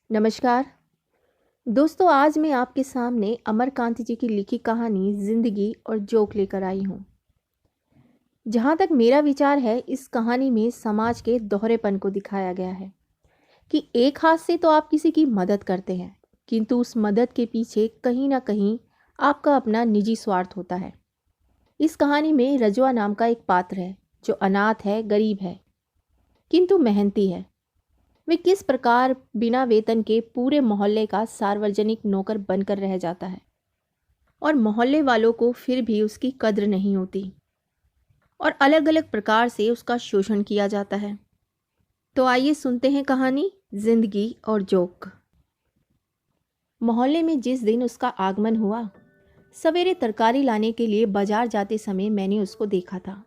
नमस्कार दोस्तों, आज मैं आपके सामने अमरकांत जी की लिखी कहानी जिंदगी और जोक लेकर आई हूँ। जहाँ तक मेरा विचार है, इस कहानी में समाज के दोहरेपन को दिखाया गया है कि एक हाथ से तो आप किसी की मदद करते हैं, किंतु उस मदद के पीछे कहीं ना कहीं आपका अपना निजी स्वार्थ होता है। इस कहानी में रजवा नाम का एक पात्र है जो अनाथ है, गरीब है, किंतु मेहनती है। वे किस प्रकार बिना वेतन के पूरे मोहल्ले का सार्वजनिक नौकर बनकर रह जाता है और मोहल्ले वालों को फिर भी उसकी कद्र नहीं होती और अलग अलग प्रकार से उसका शोषण किया जाता है। तो आइए सुनते हैं कहानी जिंदगी और जोक। मोहल्ले में जिस दिन उसका आगमन हुआ, सवेरे तरकारी लाने के लिए बाजार जाते समय मैंने उसको देखा था।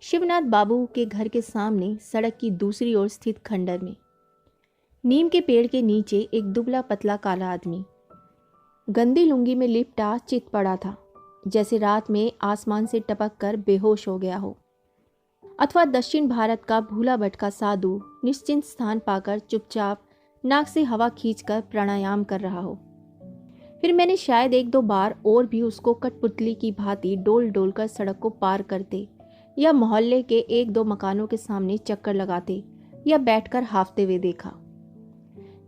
शिवनाथ बाबू के घर के सामने सड़क की दूसरी ओर स्थित खंडर में नीम के पेड़ के नीचे एक दुबला पतला काला आदमी गंदी लुंगी में लिपटा चित पड़ा था, जैसे रात में आसमान से टपक कर बेहोश हो गया हो, अथवा दक्षिण भारत का भूला भटका साधु निश्चिंत स्थान पाकर चुपचाप नाक से हवा खींचकर प्राणायाम कर रहा हो। फिर मैंने शायद एक दो बार और भी उसको कठपुतली की भांति डोल डोल कर सड़क को पार करते या मोहल्ले के एक दो मकानों के सामने चक्कर लगाते या बैठकर हाफते हुए देखा।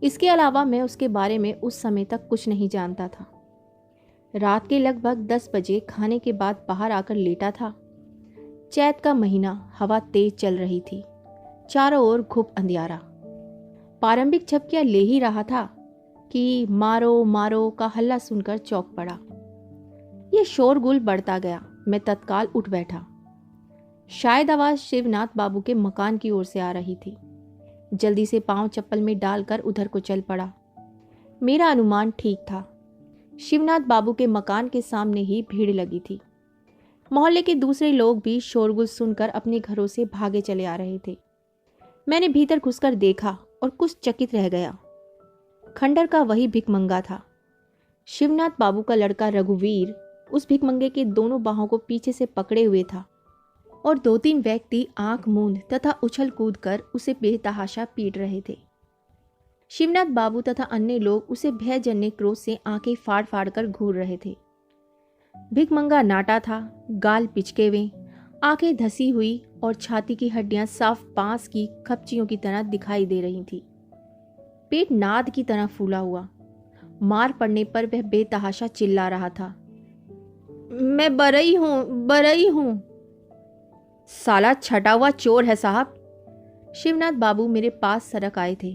इसके अलावा मैं उसके बारे में उस समय तक कुछ नहीं जानता था। रात के लगभग 10 बजे खाने के बाद बाहर आकर लेटा था। चैत का महीना, हवा तेज चल रही थी, चारों ओर घुप अंधियारा। प्रारंभिक झपकियां ले ही रहा था कि मारो मारो का हल्ला सुनकर चौंक पड़ा। यह शोरगुल बढ़ता गया। मैं तत्काल उठ बैठा। शायद आवाज शिवनाथ बाबू के मकान की ओर से आ रही थी। जल्दी से पांव चप्पल में डालकर उधर को चल पड़ा। मेरा अनुमान ठीक था। शिवनाथ बाबू के मकान के सामने ही भीड़ लगी थी। मोहल्ले के दूसरे लोग भी शोरगुल सुनकर अपने घरों से भागे चले आ रहे थे। मैंने भीतर घुसकर देखा और कुछ चकित रह गया। खंडर का वही भिखमंगा था। शिवनाथ बाबू का लड़का रघुवीर उस भिखमंगे के दोनों बाहों को पीछे से पकड़े हुए था और दो तीन व्यक्ति आंख मूंद तथा उछल कूद कर उसे बेतहाशा पीट रहे थे। शिवनाथ बाबू तथा अन्य लोग उसे भयजन्य क्रोध से आंखें फाड़ फाड़ कर घूर रहे थे। भिखमंगा नाटा था, गाल पिचके हुए, आंखें धसी हुई और छाती की हड्डियां साफ बांस की खपचियों की तरह दिखाई दे रही थी। पेट नाद की तरह फूला हुआ। मार पड़ने पर वह बेतहाशा चिल्ला रहा था, मैं बरई हूं, बरई हूं। साला छटा हुआ चोर है साहब। शिवनाथ बाबू मेरे पास सरक आए थे।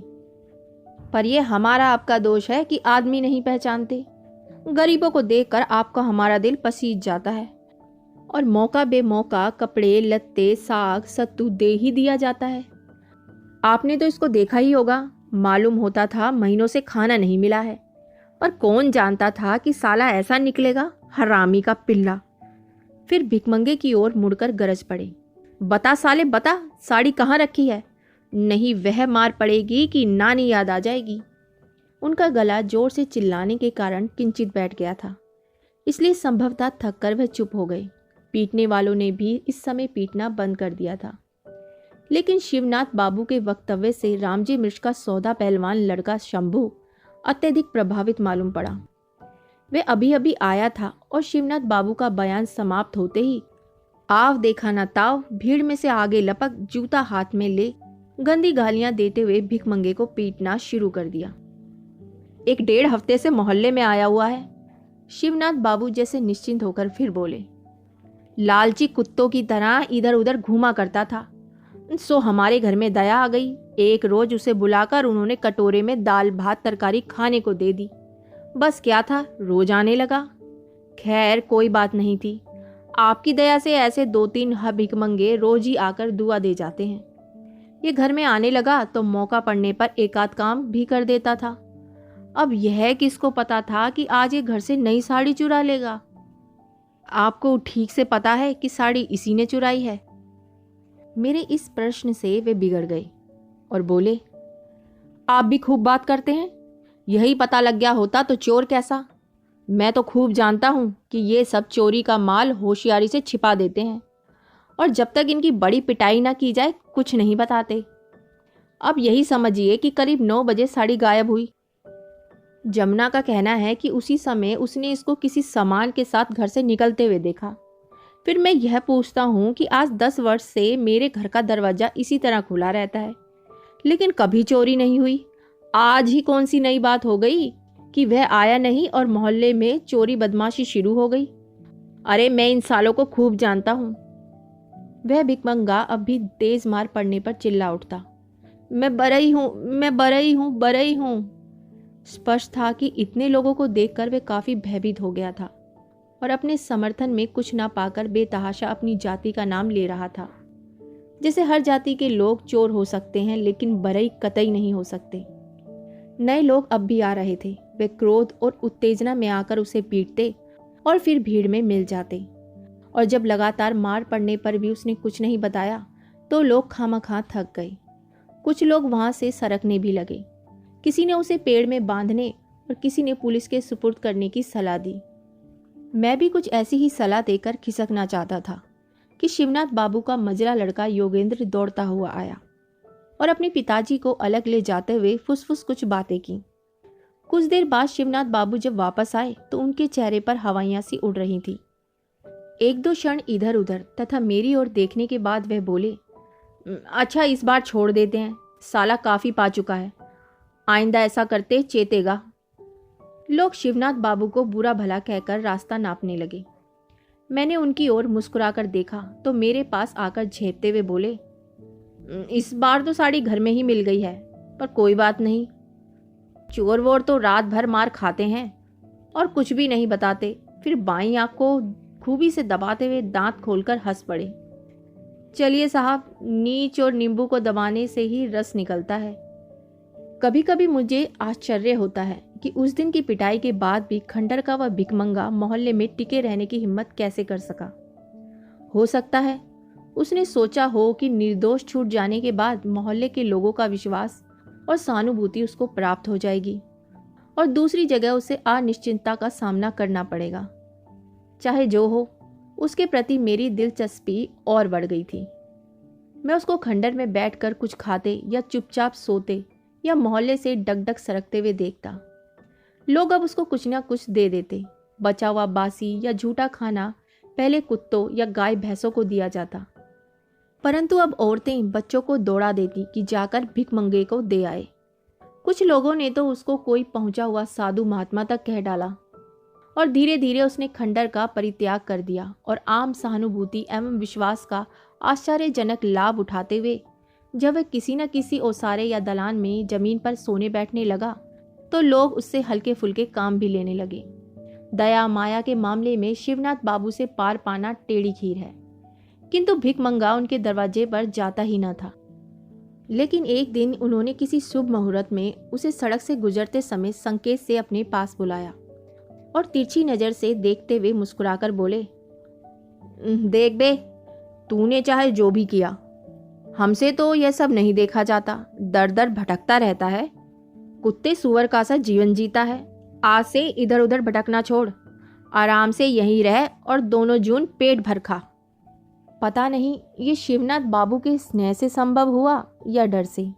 पर यह हमारा आपका दोष है कि आदमी नहीं पहचानते। गरीबों को देखकर आपका हमारा दिल पसीज जाता है और मौका बेमौका कपड़े लत्ते साग सत्तू दे ही दिया जाता है। आपने तो इसको देखा ही होगा। मालूम होता था महीनों से खाना नहीं मिला है, पर कौन जानता था कि साला ऐसा निकलेगा, हरामी का पिल्ला। फिर भिखमंगे की ओर मुड़कर गरज पड़े, बता साले बता, साड़ी कहाँ रखी है, नहीं वह मार पड़ेगी कि नानी याद आ जाएगी। उनका गला जोर से चिल्लाने के कारण किंचित बैठ गया था, इसलिए संभवतः थककर वह चुप हो गए। पीटने वालों ने भी इस समय पीटना बंद कर दिया था। लेकिन शिवनाथ बाबू के वक्तव्य से रामजी मिर्च का सौदा पहलवान लड़का शंभू अत्यधिक प्रभावित मालूम पड़ा। वह अभी अभी आया था और शिवनाथ बाबू का बयान समाप्त होते ही आव देखा ना ताव भीड़ में से आगे लपक जूता हाथ में ले गंदी गालियां देते हुए भिखमंगे को पीटना शुरू कर दिया। 1-1.5 हफ्ते से मोहल्ले में आया हुआ है। शिवनाथ बाबू जैसे निश्चिंत होकर फिर बोले, लालची कुत्तों की तरह इधर उधर घूमा करता था, सो हमारे घर में दया आ गई। एक रोज उसे बुलाकर उन्होंने कटोरे में दाल भात तरकारी खाने को दे दी। बस क्या था, रोज आने लगा। खैर कोई बात नहीं थी। आपकी दया से ऐसे 2-3 भिखमंगे रोज ही आकर दुआ दे जाते हैं। ये घर में आने लगा तो मौका पड़ने पर एक आध काम भी कर देता था। अब यह किसको पता था कि आज ये घर से नई साड़ी चुरा लेगा। आपको ठीक से पता है कि साड़ी इसी ने चुराई है। मेरे इस प्रश्न से वे बिगड़ गए और बोले, आप भी खूब बात करते हैं। यही पता लग गया होता तो चोर कैसा। मैं तो खूब जानता हूं कि ये सब चोरी का माल होशियारी से छिपा देते हैं और जब तक इनकी बड़ी पिटाई ना की जाए कुछ नहीं बताते। अब यही समझिए कि करीब 9 बजे साड़ी गायब हुई। जमुना का कहना है कि उसी समय उसने इसको किसी सामान के साथ घर से निकलते हुए देखा। फिर मैं यह पूछता हूँ कि आज 10 वर्ष से मेरे घर का दरवाज़ा इसी तरह खुला रहता है, लेकिन कभी चोरी नहीं हुई। आज ही कौन सी नई बात हो गई कि वह आया नहीं और मोहल्ले में चोरी बदमाशी शुरू हो गई। अरे मैं इन सालों को खूब जानता हूँ। वह भिकमंगा अब भी तेज मार पड़ने पर चिल्ला उठता। मैं बरई हूँ, मैं बरई हूँ, बरई हूँ। स्पष्ट था कि इतने लोगों को देखकर वह काफी भयभीत हो गया था और अपने समर्थन में कुछ ना पाकर बेतहाशा अपनी जाति का नाम ले रहा था। जैसे हर जाति के लोग चोर हो सकते हैं, लेकिन बरई कतई नहीं हो सकते। नए लोग अब भी आ रहे थे। वे क्रोध और उत्तेजना में आकर उसे पीटते और फिर भीड़ में मिल जाते। और जब लगातार मार पड़ने पर भी उसने कुछ नहीं बताया तो लोग खामखा थक गए। कुछ लोग वहां से सरकने भी लगे। किसी ने उसे पेड़ में बांधने और किसी ने पुलिस के सुपुर्द करने की सलाह दी। मैं भी कुछ ऐसी ही सलाह देकर खिसकना चाहता था कि शिवनाथ बाबू का मजरा लड़का योगेंद्र दौड़ता हुआ आया और अपने पिताजी को अलग ले जाते हुए फुसफुस कुछ बातें की। कुछ देर बाद शिवनाथ बाबू जब वापस आए तो उनके चेहरे पर हवाइयां सी उड़ रही थी। एक दो क्षण इधर उधर तथा मेरी ओर देखने के बाद वह बोले, अच्छा इस बार छोड़ देते हैं, साला काफी पा चुका है, आइंदा ऐसा करते चेतेगा। लोग शिवनाथ बाबू को बुरा भला कहकर रास्ता नापने लगे। मैंने उनकी ओर मुस्कुराकर देखा तो मेरे पास आकर झेपते हुए बोले, इस बार तो साड़ी घर में ही मिल गई है, पर कोई बात नहीं। चोर वोर तो रात भर मार खाते हैं और कुछ भी नहीं बताते, फिर बाईं आंख को खूबी से दबाते हुए दांत खोलकर हंस पड़े। चलिए साहब, नीच और नींबू को दबाने से ही रस निकलता है। कभी कभी मुझे आश्चर्य होता है कि उस दिन की पिटाई के बाद भी खंडर का वह भिकमंगा मोहल्ले में टिके रहने की हिम्मत कैसे कर सका। हो सकता है उसने सोचा हो कि निर्दोष छूट जाने के बाद मोहल्ले के लोगों का विश्वास और सहानुभूति उसको प्राप्त हो जाएगी और दूसरी जगह उसे अनिश्चितता का सामना करना पड़ेगा। चाहे जो हो, उसके प्रति मेरी दिलचस्पी और बढ़ गई थी। मैं उसको खंडर में बैठकर कुछ खाते या चुपचाप सोते या मोहल्ले से डगडग सरकते हुए देखता। लोग अब उसको कुछ ना कुछ दे देते। बचा हुआ बासी या झूठा खाना पहले कुत्तों या गाय भैंसों को दिया जाता, परंतु अब औरतें बच्चों को दौड़ा देती कि जाकर भिकमंगे को दे आए। कुछ लोगों ने तो उसको कोई पहुंचा हुआ साधु महात्मा तक कह डाला और धीरे धीरे उसने खंडर का परित्याग कर दिया और आम सहानुभूति एवं विश्वास का आश्चर्यजनक लाभ उठाते हुए जब वह किसी न किसी ओसारे या दलान में जमीन पर सोने बैठने लगा तो लोग उससे हल्के फुल्के काम भी लेने लगे। दया माया के मामले में शिवनाथ बाबू से पार पाना टेढ़ी खीर है, किंतु भिकमंगा उनके दरवाजे पर जाता ही न था। लेकिन एक दिन उन्होंने किसी शुभ मुहूर्त में उसे सड़क से गुजरते समय संकेत से अपने पास बुलाया और तिरछी नजर से देखते हुए मुस्कुराकर बोले, देख बे, तूने चाहे जो भी किया, हमसे तो यह सब नहीं देखा जाता। दर दर भटकता रहता है, कुत्ते सुअर का सा जीवन जीता है। आज से इधर उधर भटकना छोड़, आराम से यहीं रह और दोनों जून पेट भर खा। पता नहीं ये शिवनाथ बाबू के स्नेह से संभव हुआ या डर से,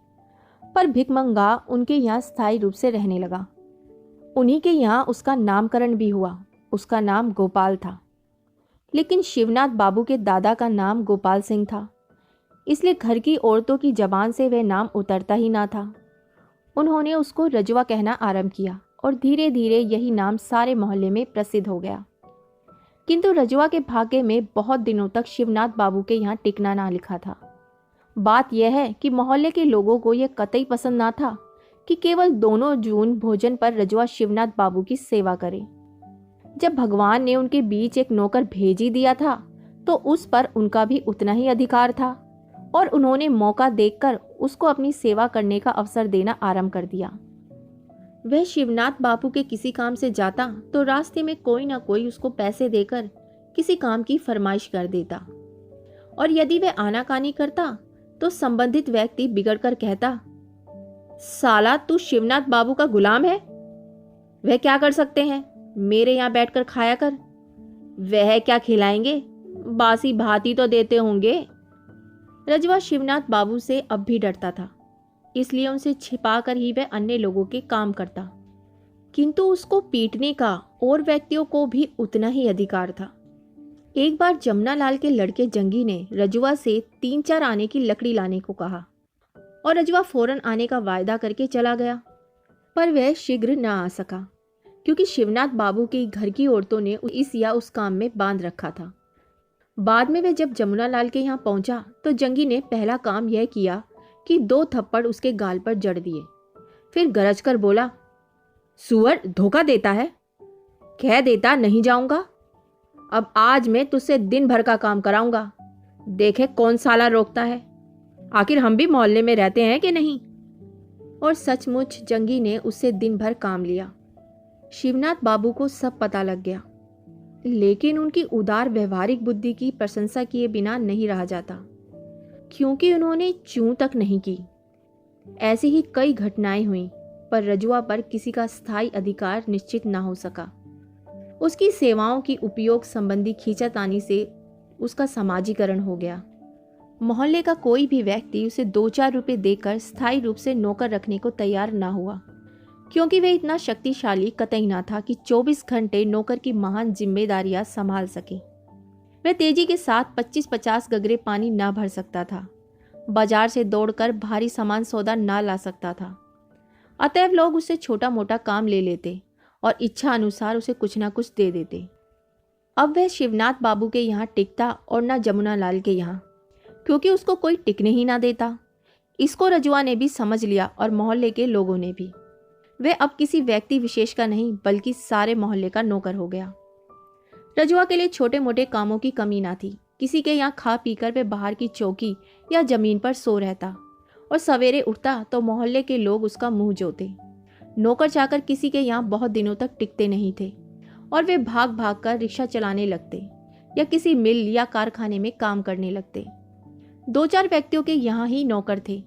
पर भिकमंगा उनके यहाँ स्थायी रूप से रहने लगा। उन्हीं के यहाँ उसका नामकरण भी हुआ। उसका नाम गोपाल था, लेकिन शिवनाथ बाबू के दादा का नाम गोपाल सिंह था, इसलिए घर की औरतों की जबान से वह नाम उतरता ही ना था। उन्होंने उसको रजवा कहना आरंभ किया और धीरे धीरे यही नाम सारे मोहल्ले में प्रसिद्ध हो गया। किंतु रजवा के भाग्य में बहुत दिनों तक शिवनाथ बाबू के यहाँ टिकना ना लिखा था। बात यह है कि मोहल्ले के लोगों को यह कतई पसंद ना था कि केवल दोनों जून भोजन पर रजवा शिवनाथ बाबू की सेवा करे। जब भगवान ने उनके बीच एक नौकर भेज ही दिया था तो उस पर उनका भी उतना ही अधिकार था और उन्होंने मौका देखकर उसको अपनी सेवा करने का अवसर देना आरंभ कर दिया। वह शिवनाथ बाबू के किसी काम से जाता तो रास्ते में कोई ना कोई उसको पैसे देकर किसी काम की फरमाइश कर देता, और यदि वह आनाकानी करता तो संबंधित व्यक्ति बिगड़कर कहता, साला तू शिवनाथ बाबू का गुलाम है, वह क्या कर सकते हैं, मेरे यहाँ बैठकर खाया कर। वह क्या खिलाएंगे, बासी भात ही तो देते होंगे। रजवा शिवनाथ बाबू से अब भी डरता था। इसलिए उनसे छिपा कर ही वह अन्य लोगों के काम करता, किंतु उसको पीटने का और व्यक्तियों को भी उतना ही अधिकार था। एक बार जमुना लाल के लड़के जंगी ने रजुआ से 3-4 आने की लकड़ी लाने को कहा और रजुआ फौरन आने का वायदा करके चला गया, पर वह शीघ्र न आ सका क्योंकि शिवनाथ बाबू के घर की औरतों ने इस या उस काम में बांध रखा था। बाद में वह जब जमुना लाल के यहाँ पहुंचा तो जंगी ने पहला काम यह किया कि 2 थप्पड़ उसके गाल पर जड़ दिए। फिर गरज कर बोला, सुअर धोखा देता है, कह देता नहीं जाऊंगा। अब आज मैं तुझसे दिन भर का काम कराऊंगा, देखे कौन साला रोकता है। आखिर हम भी मोहल्ले में रहते हैं कि नहीं। और सचमुच जंगी ने उससे दिन भर काम लिया। शिवनाथ बाबू को सब पता लग गया, लेकिन उनकी उदार व्यवहारिक बुद्धि की प्रशंसा किए बिना नहीं रहा जाता, क्योंकि उन्होंने चूं तक नहीं की। ऐसी ही कई घटनाएं हुई, पर रजुआ पर किसी का स्थायी अधिकार निश्चित न हो सका। उसकी सेवाओं की उपयोग संबंधी खींचातानी से उसका समाजीकरण हो गया। मोहल्ले का कोई भी व्यक्ति उसे 2-4 रुपए देकर स्थायी रूप से नौकर रखने को तैयार ना हुआ, क्योंकि वह इतना शक्तिशाली कतई ना था कि 24 घंटे नौकर की महान जिम्मेदारियां संभाल सके। वह तेजी के साथ 25-50 गगरे पानी ना भर सकता था, बाजार से दौड़कर भारी सामान सौदा ना ला सकता था। अतएव लोग उससे छोटा मोटा काम ले लेते और इच्छा अनुसार उसे कुछ ना कुछ दे देते। अब वह शिवनाथ बाबू के यहाँ टिकता और न जमुना लाल के यहाँ, क्योंकि उसको कोई टिकने ही ना देता। इसको रजुआ ने भी समझ लिया और मोहल्ले के लोगों ने भी। वह अब किसी व्यक्ति विशेष का नहीं बल्कि सारे मोहल्ले का नौकर हो गया। रजुआ के लिए छोटे मोटे कामों की कमी ना थी। किसी के यहाँ खा पीकर वह बाहर की चौकी या जमीन पर सो रहता और सवेरे उठता तो मोहल्ले के लोग उसका मुंह जोते। नौकर चाकर किसी के यहाँ बहुत दिनों तक टिकते नहीं थे और वे भाग भाग कर रिक्शा चलाने लगते या किसी मिल या कारखाने में काम करने लगते। 2-4 व्यक्तियों के यहाँ ही नौकर थे।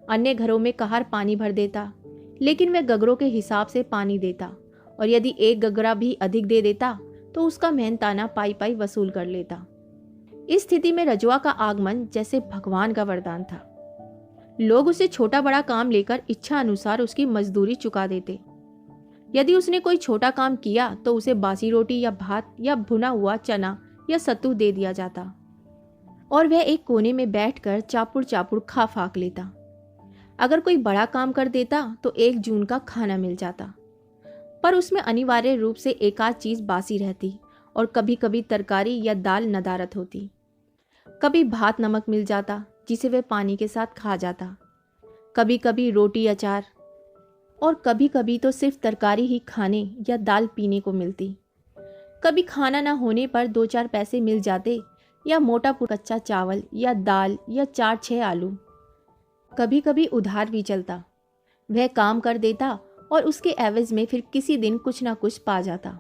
अन्य घरों में कहार पानी भर देता, लेकिन वह गगरों के हिसाब से पानी देता और यदि एक गगरा भी अधिक दे देता तो उसका मेहनताना पाई पाई वसूल कर लेता। इस स्थिति में रजुआ का आगमन जैसे भगवान का वरदान था। लोग उसे छोटा बड़ा काम लेकर इच्छा अनुसार उसकी मजदूरी चुका देते। यदि उसने कोई छोटा काम किया तो उसे बासी रोटी या भात या भुना हुआ चना या सत्तू दे दिया जाता और वह एक कोने में बैठकर चापुड़ चापुड़ खा फाक लेता। अगर कोई बड़ा काम कर देता तो 1 जून का खाना मिल जाता, पर उसमें अनिवार्य रूप से एक आध चीज बासी रहती और कभी कभी तरकारी या दाल नदारत होती। कभी भात नमक मिल जाता जिसे वह पानी के साथ खा जाता, कभी कभी रोटी अचार, और कभी कभी तो सिर्फ तरकारी ही खाने या दाल पीने को मिलती। कभी खाना ना होने पर 2-4 पैसे मिल जाते या मोटा कच्चा चावल या दाल या 4-6 आलू। कभी कभी उधार भी चलता। वह काम कर देता और उसके एवज में फिर किसी दिन कुछ ना कुछ पा जाता।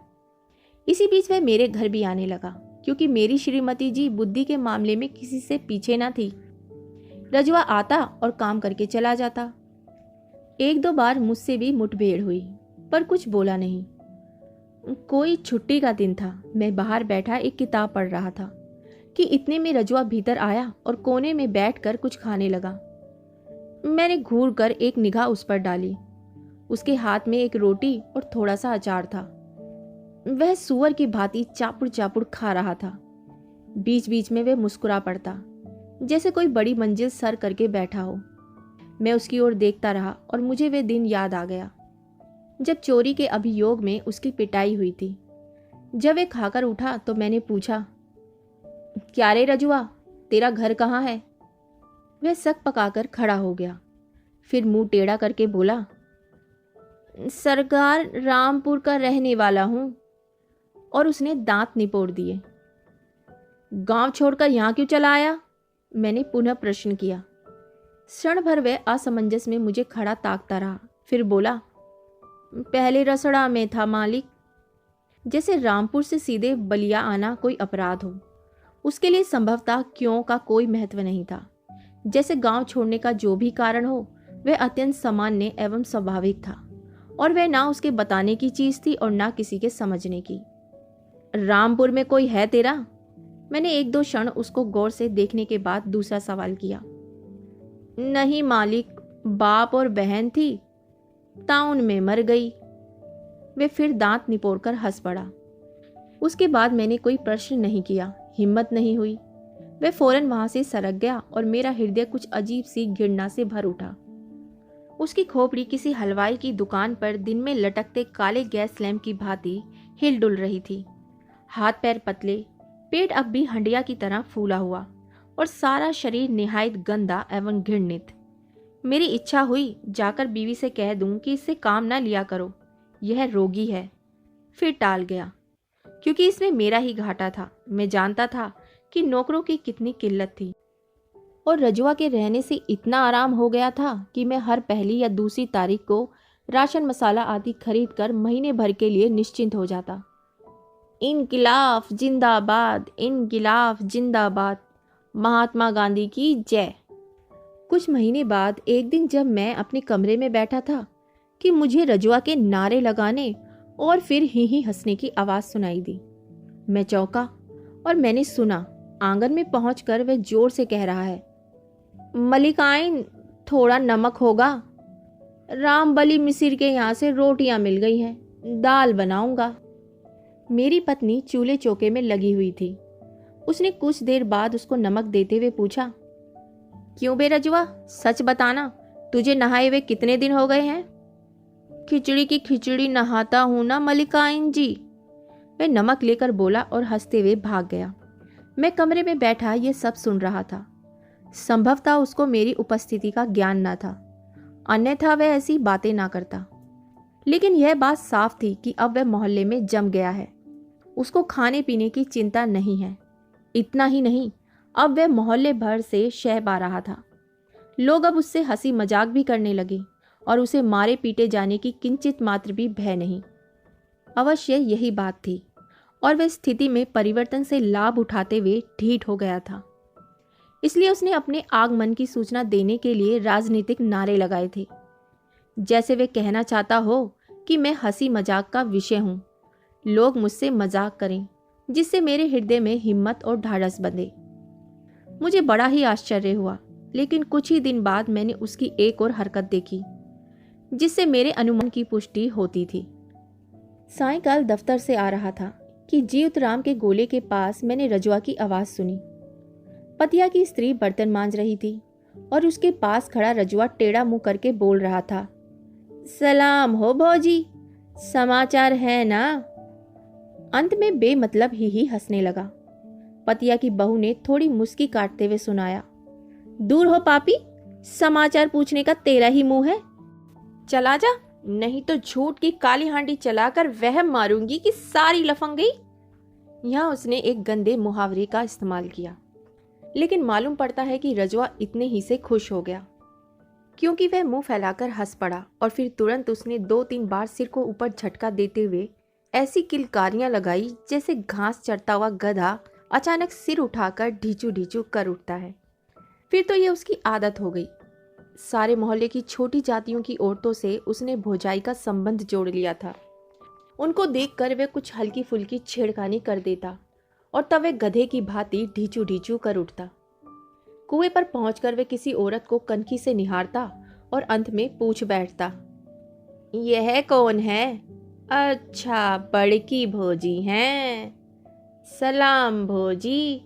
इसी बीच वह मेरे घर भी आने लगा, क्योंकि मेरी श्रीमती जी बुद्धि के मामले में किसी से पीछे ना थी। रजुआ आता और काम करके चला जाता। 1-2 बार मुझसे भी मुठभेड़ हुई, पर कुछ बोला नहीं। कोई छुट्टी का दिन था। मैं बाहर बैठा एक किताब पढ़ रहा था कि इतने में रजुआ भीतर आया और कोने में बैठकर कुछ खाने लगा। मैंने घूर कर एक निगाह उस पर डाली। उसके हाथ में एक रोटी और थोड़ा सा अचार था। वह सुअर की भांति चापुड़ चापुड़ खा रहा था। बीच बीच में वह मुस्कुरा पड़ता, जैसे कोई बड़ी मंजिल सर करके बैठा हो। मैं उसकी ओर देखता रहा और मुझे वे दिन याद आ गया जब चोरी के अभियोग में उसकी पिटाई हुई थी। जब वह खाकर उठा तो मैंने पूछा, क्या रे रजुआ, तेरा घर कहाँ है? वह सक पकाकर खड़ा हो गया, फिर मुंह टेढ़ा करके बोला, सरकार रामपुर का रहने वाला हूं। और उसने दांत निपोड़ दिए। गांव छोड़कर यहां क्यों चला आया? मैंने पुनः प्रश्न किया। क्षण भर वह असमंजस में मुझे खड़ा ताकता रहा, फिर बोला, पहले रसड़ा में था मालिक। जैसे रामपुर से सीधे बलिया आना कोई अपराध हो। उसके लिए संभवतः क्यों का कोई महत्व नहीं था। जैसे गांव छोड़ने का जो भी कारण हो वह अत्यंत सामान्य एवं स्वाभाविक था और वह ना उसके बताने की चीज थी और ना किसी के समझने की। रामपुर में कोई है तेरा? मैंने 1-2 क्षण उसको गौर से देखने के बाद दूसरा सवाल किया। नहीं मालिक, बाप और बहन थी, ताउन में मर गई। वे फिर दांत निपोड़कर हंस पड़ा। उसके बाद मैंने कोई प्रश्न नहीं किया, हिम्मत नहीं हुई। वह फौरन वहां से सरक गया और मेरा हृदय कुछ अजीब सी घृणा से भर उठा। उसकी खोपड़ी किसी हलवाई की दुकान पर दिन में लटकते काले गैस लैंप की भांति हिल डुल रही थी। हाथ पैर पतले, पेट अब भी हंडिया की तरह फूला हुआ और सारा शरीर निहायत गंदा एवं घृणित। मेरी इच्छा हुई जाकर बीवी से कह दूं कि इससे काम न लिया करो, यह रोगी है। फिर टाल गया, क्योंकि इसमें मेरा ही घाटा था। मैं जानता था कि नौकरों की कितनी किल्लत थी और रजुआ के रहने से इतना आराम हो गया था कि मैं हर पहली या दूसरी तारीख को राशन मसाला आदि खरीद कर महीने भर के लिए निश्चिंत हो जाता। इनकिलाफ जिंदाबाद, इनकिलाफ जिंदाबाद, महात्मा गांधी की जय। कुछ महीने बाद एक दिन जब मैं अपने कमरे में बैठा था कि मुझे रजुआ के नारे लगाने और फिर ही हंसने की आवाज़ सुनाई दी। मैं चौंका और मैंने सुना, आंगन में पहुंचकर वह जोर से कह रहा है, मलिकाइन, थोड़ा नमक होगा? रामबली मिसिर के यहाँ से रोटियां मिल गई हैं, दाल बनाऊंगा। मेरी पत्नी चूल्हे चौके में लगी हुई थी। उसने कुछ देर बाद उसको नमक देते हुए पूछा, क्यों बे रजुआ, सच बताना, तुझे नहाए हुए कितने दिन हो गए हैं? खिचड़ी की खिचड़ी नहाता हूं ना मलिकाइन जी, वह नमक लेकर बोला और हंसते हुए भाग गया। मैं कमरे में बैठा ये सब सुन रहा था। संभवतः उसको मेरी उपस्थिति का ज्ञान न था, अन्यथा वह ऐसी बातें ना करता। लेकिन यह बात साफ थी कि अब वह मोहल्ले में जम गया है। उसको खाने पीने की चिंता नहीं है। इतना ही नहीं, अब वह मोहल्ले भर से शह पा रहा था। लोग अब उससे हंसी मजाक भी करने लगे और उसे मारे पीटे जाने की किंचित मात्र भी भय नहीं। अवश्य यही बात थी और वह स्थिति में परिवर्तन से लाभ उठाते हुए ढीठ हो गया था। इसलिए उसने अपने आगमन की सूचना देने के लिए राजनीतिक नारे लगाए थे, जैसे वे कहना चाहता हो कि मैं हंसी मजाक का विषय हूं, लोग मुझसे मजाक करें, जिससे मेरे हृदय में हिम्मत और ढाढ़स बंधे। मुझे बड़ा ही आश्चर्य हुआ, लेकिन कुछ ही दिन बाद मैंने उसकी एक और हरकत देखी जिससे मेरे अनुमान की पुष्टि होती थी। सायंकाल दफ्तर से आ रहा था कि जीवतराम के गोले के पास मैंने रजुआ की आवाज़ सुनी। पतिया की स्त्री बर्तन मांज रही थी और उसके पास खड़ा रजुआ टेढ़ा मुंह करके बोल रहा था, सलाम हो भौजी, समाचार है ना? अंत में बेमतलब ही हंसने लगा। पतिया की बहू ने थोड़ी मुस्की काटते हुए सुनाया, दूर हो पापी, समाचार पूछने का तेरा ही मुंह है, चला जा, नहीं तो झूठ की काली हांडी चलाकर वह मारूंगी कि सारी लफंग गई। यहाँ उसने एक गंदे मुहावरे का इस्तेमाल किया, लेकिन मालूम पड़ता है कि रजुआ इतने ही से खुश हो गया, क्योंकि वह मुंह फैलाकर हंस पड़ा और फिर तुरंत उसने 2-3 बार सिर को ऊपर झटका देते हुए ऐसी किलकारियां लगाई जैसे घास चरता हुआ गधा अचानक सिर उठाकर ढीचू ढीचू कर उठता है। फिर तो ये उसकी आदत हो गई। सारे मोहल्ले की छोटी जातियों की औरतों से उसने भौजाई का संबंध जोड़ लिया था। उनको देखकर वह कुछ हल्की फुल्की छेड़खानी कर देता और तब वह गधे की भांति ढीचू ढीचू कर उठता। कुएं पर पहुंचकर वह किसी औरत को कनखी से निहारता और अंत में पूछ बैठता, यह कौन है? अच्छा, बड़की भौजी हैं। सलाम भौजी,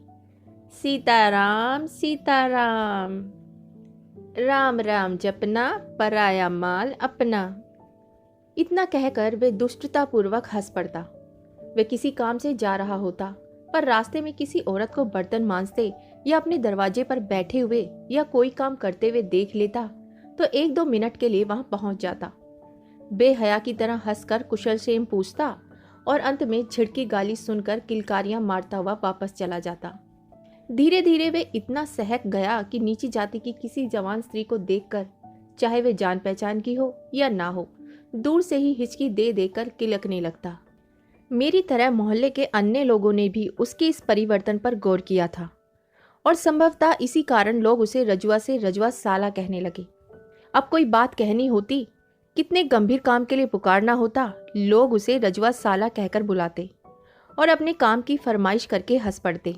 सीताराम सीताराम, राम राम जपना, पराया माल अपना। इतना कहकर वे दुष्टतापूर्वक हंस पड़ता। वे किसी काम से जा रहा होता, पर रास्ते में किसी औरत को बर्तन मांजते या अपने दरवाजे पर बैठे हुए या कोई काम करते हुए देख लेता तो 1-2 मिनट के लिए वहां पहुंच जाता। बेहया की तरह हंसकर कुशल क्षेम पूछता और अंत में झिड़की गाली सुनकर किलकारियां मारता हुआ वापस चला जाता। धीरे धीरे वे इतना सहक गया कि नीची जाति की किसी जवान स्त्री को देखकर, चाहे वे जान पहचान की हो या ना हो, दूर से ही हिचकी दे देकर किलकने लगता। मेरी तरह मोहल्ले के अन्य लोगों ने भी उसके इस परिवर्तन पर गौर किया था और संभवतः इसी कारण लोग उसे रजुआ से रजुआ साला कहने लगे। अब कोई बात कहनी होती, कितने गंभीर काम के लिए पुकारना होता, लोग उसे रजुआ साला कहकर बुलाते और अपने काम की फरमाइश करके हंस पड़ते।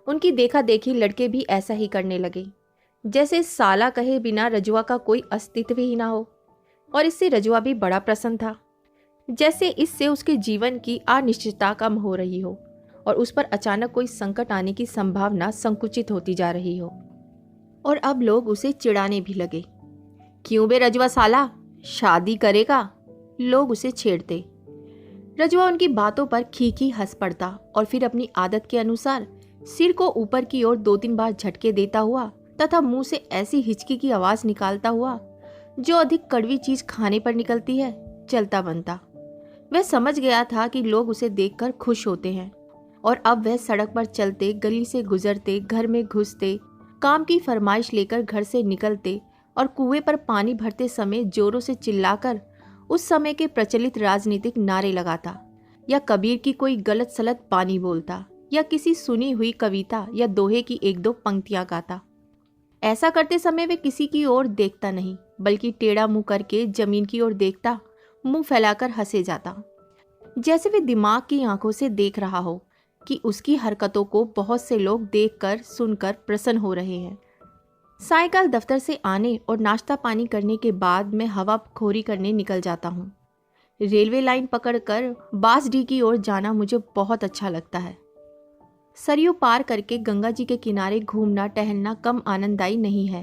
उनकी देखा देखी लड़के भी ऐसा ही करने लगे। जैसे साला कहे बिना रजुआ का कोई अस्तित्व ही ना हो। और इससे रजुआ भी बड़ा प्रसन्न था, जैसे इससे उसके जीवन की अनिश्चितता कम हो रही हो और उस पर अचानक कोई संकट आने की संभावना संकुचित होती जा रही हो। और अब लोग उसे चिढ़ाने भी लगे। क्यों बे रजुआ साला, शादी करेगा? लोग उसे छेड़ते। रजुआ उनकी बातों पर खी हंस पड़ता और फिर अपनी आदत के अनुसार सिर को ऊपर की ओर 2-3 बार झटके देता हुआ तथा मुंह से ऐसी हिचकी की आवाज निकालता हुआ जो अधिक कड़वी चीज खाने पर निकलती है, चलता बनता। वह समझ गया था कि लोग उसे देखकर खुश होते हैं और अब वह सड़क पर चलते, गली से गुजरते, घर में घुसते, काम की फरमाइश लेकर घर से निकलते और कुएं पर पानी भरते समय जोरों से चिल्लाकर उस समय के प्रचलित राजनीतिक नारे लगाता या कबीर की कोई गलत सलत बानी बोलता या किसी सुनी हुई कविता या दोहे की 1-2 पंक्तियां गाता। ऐसा करते समय वे किसी की ओर देखता नहीं, बल्कि टेढ़ा मुंह करके जमीन की ओर देखता, मुंह फैलाकर हंसे जाता, जैसे वे दिमाग की आंखों से देख रहा हो कि उसकी हरकतों को बहुत से लोग देखकर सुनकर प्रसन्न हो रहे हैं। सायकाल दफ्तर से आने और नाश्ता पानी करने के बाद मैं हवा खोरी करने निकल जाता हूँ। रेलवे लाइन पकड़कर बांसडीह की ओर जाना मुझे बहुत अच्छा लगता है। सरयू पार करके गंगा जी के किनारे घूमना टहलना कम आनंददायी नहीं है,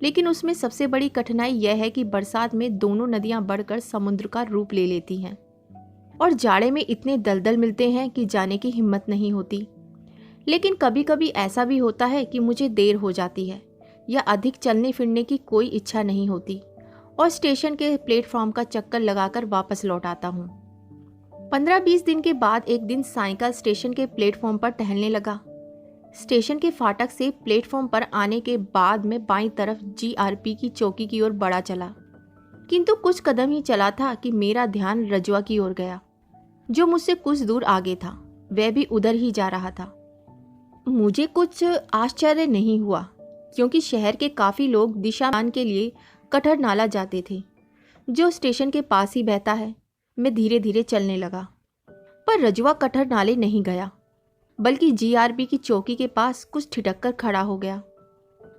लेकिन उसमें सबसे बड़ी कठिनाई यह है कि बरसात में दोनों नदियां बढ़कर समुद्र का रूप ले लेती हैं और जाड़े में इतने दलदल मिलते हैं कि जाने की हिम्मत नहीं होती। लेकिन कभी कभी ऐसा भी होता है कि मुझे देर हो जाती है या अधिक चलने फिरने की कोई इच्छा नहीं होती और स्टेशन के प्लेटफॉर्म का चक्कर लगाकर वापस लौट आता हूँ। 15-20 दिन के बाद एक दिन सायकाल स्टेशन के प्लेटफॉर्म पर टहलने लगा। स्टेशन के फाटक से प्लेटफॉर्म पर आने के बाद मैं बाईं तरफ GRP की चौकी की ओर बढ़ा चला, किंतु कुछ कदम ही चला था कि मेरा ध्यान रजुआ की ओर गया, जो मुझसे कुछ दूर आगे था। वह भी उधर ही जा रहा था। मुझे कुछ आश्चर्य नहीं हुआ, क्योंकि शहर के काफ़ी लोग दिशामान के लिए कठर नाला जाते थे, जो स्टेशन के पास ही बहता है। मैं धीरे धीरे चलने लगा, पर रजुआ कठर नाले नहीं गया, बल्कि GRP की चौकी के पास कुछ ठिठक कर खड़ा हो गया।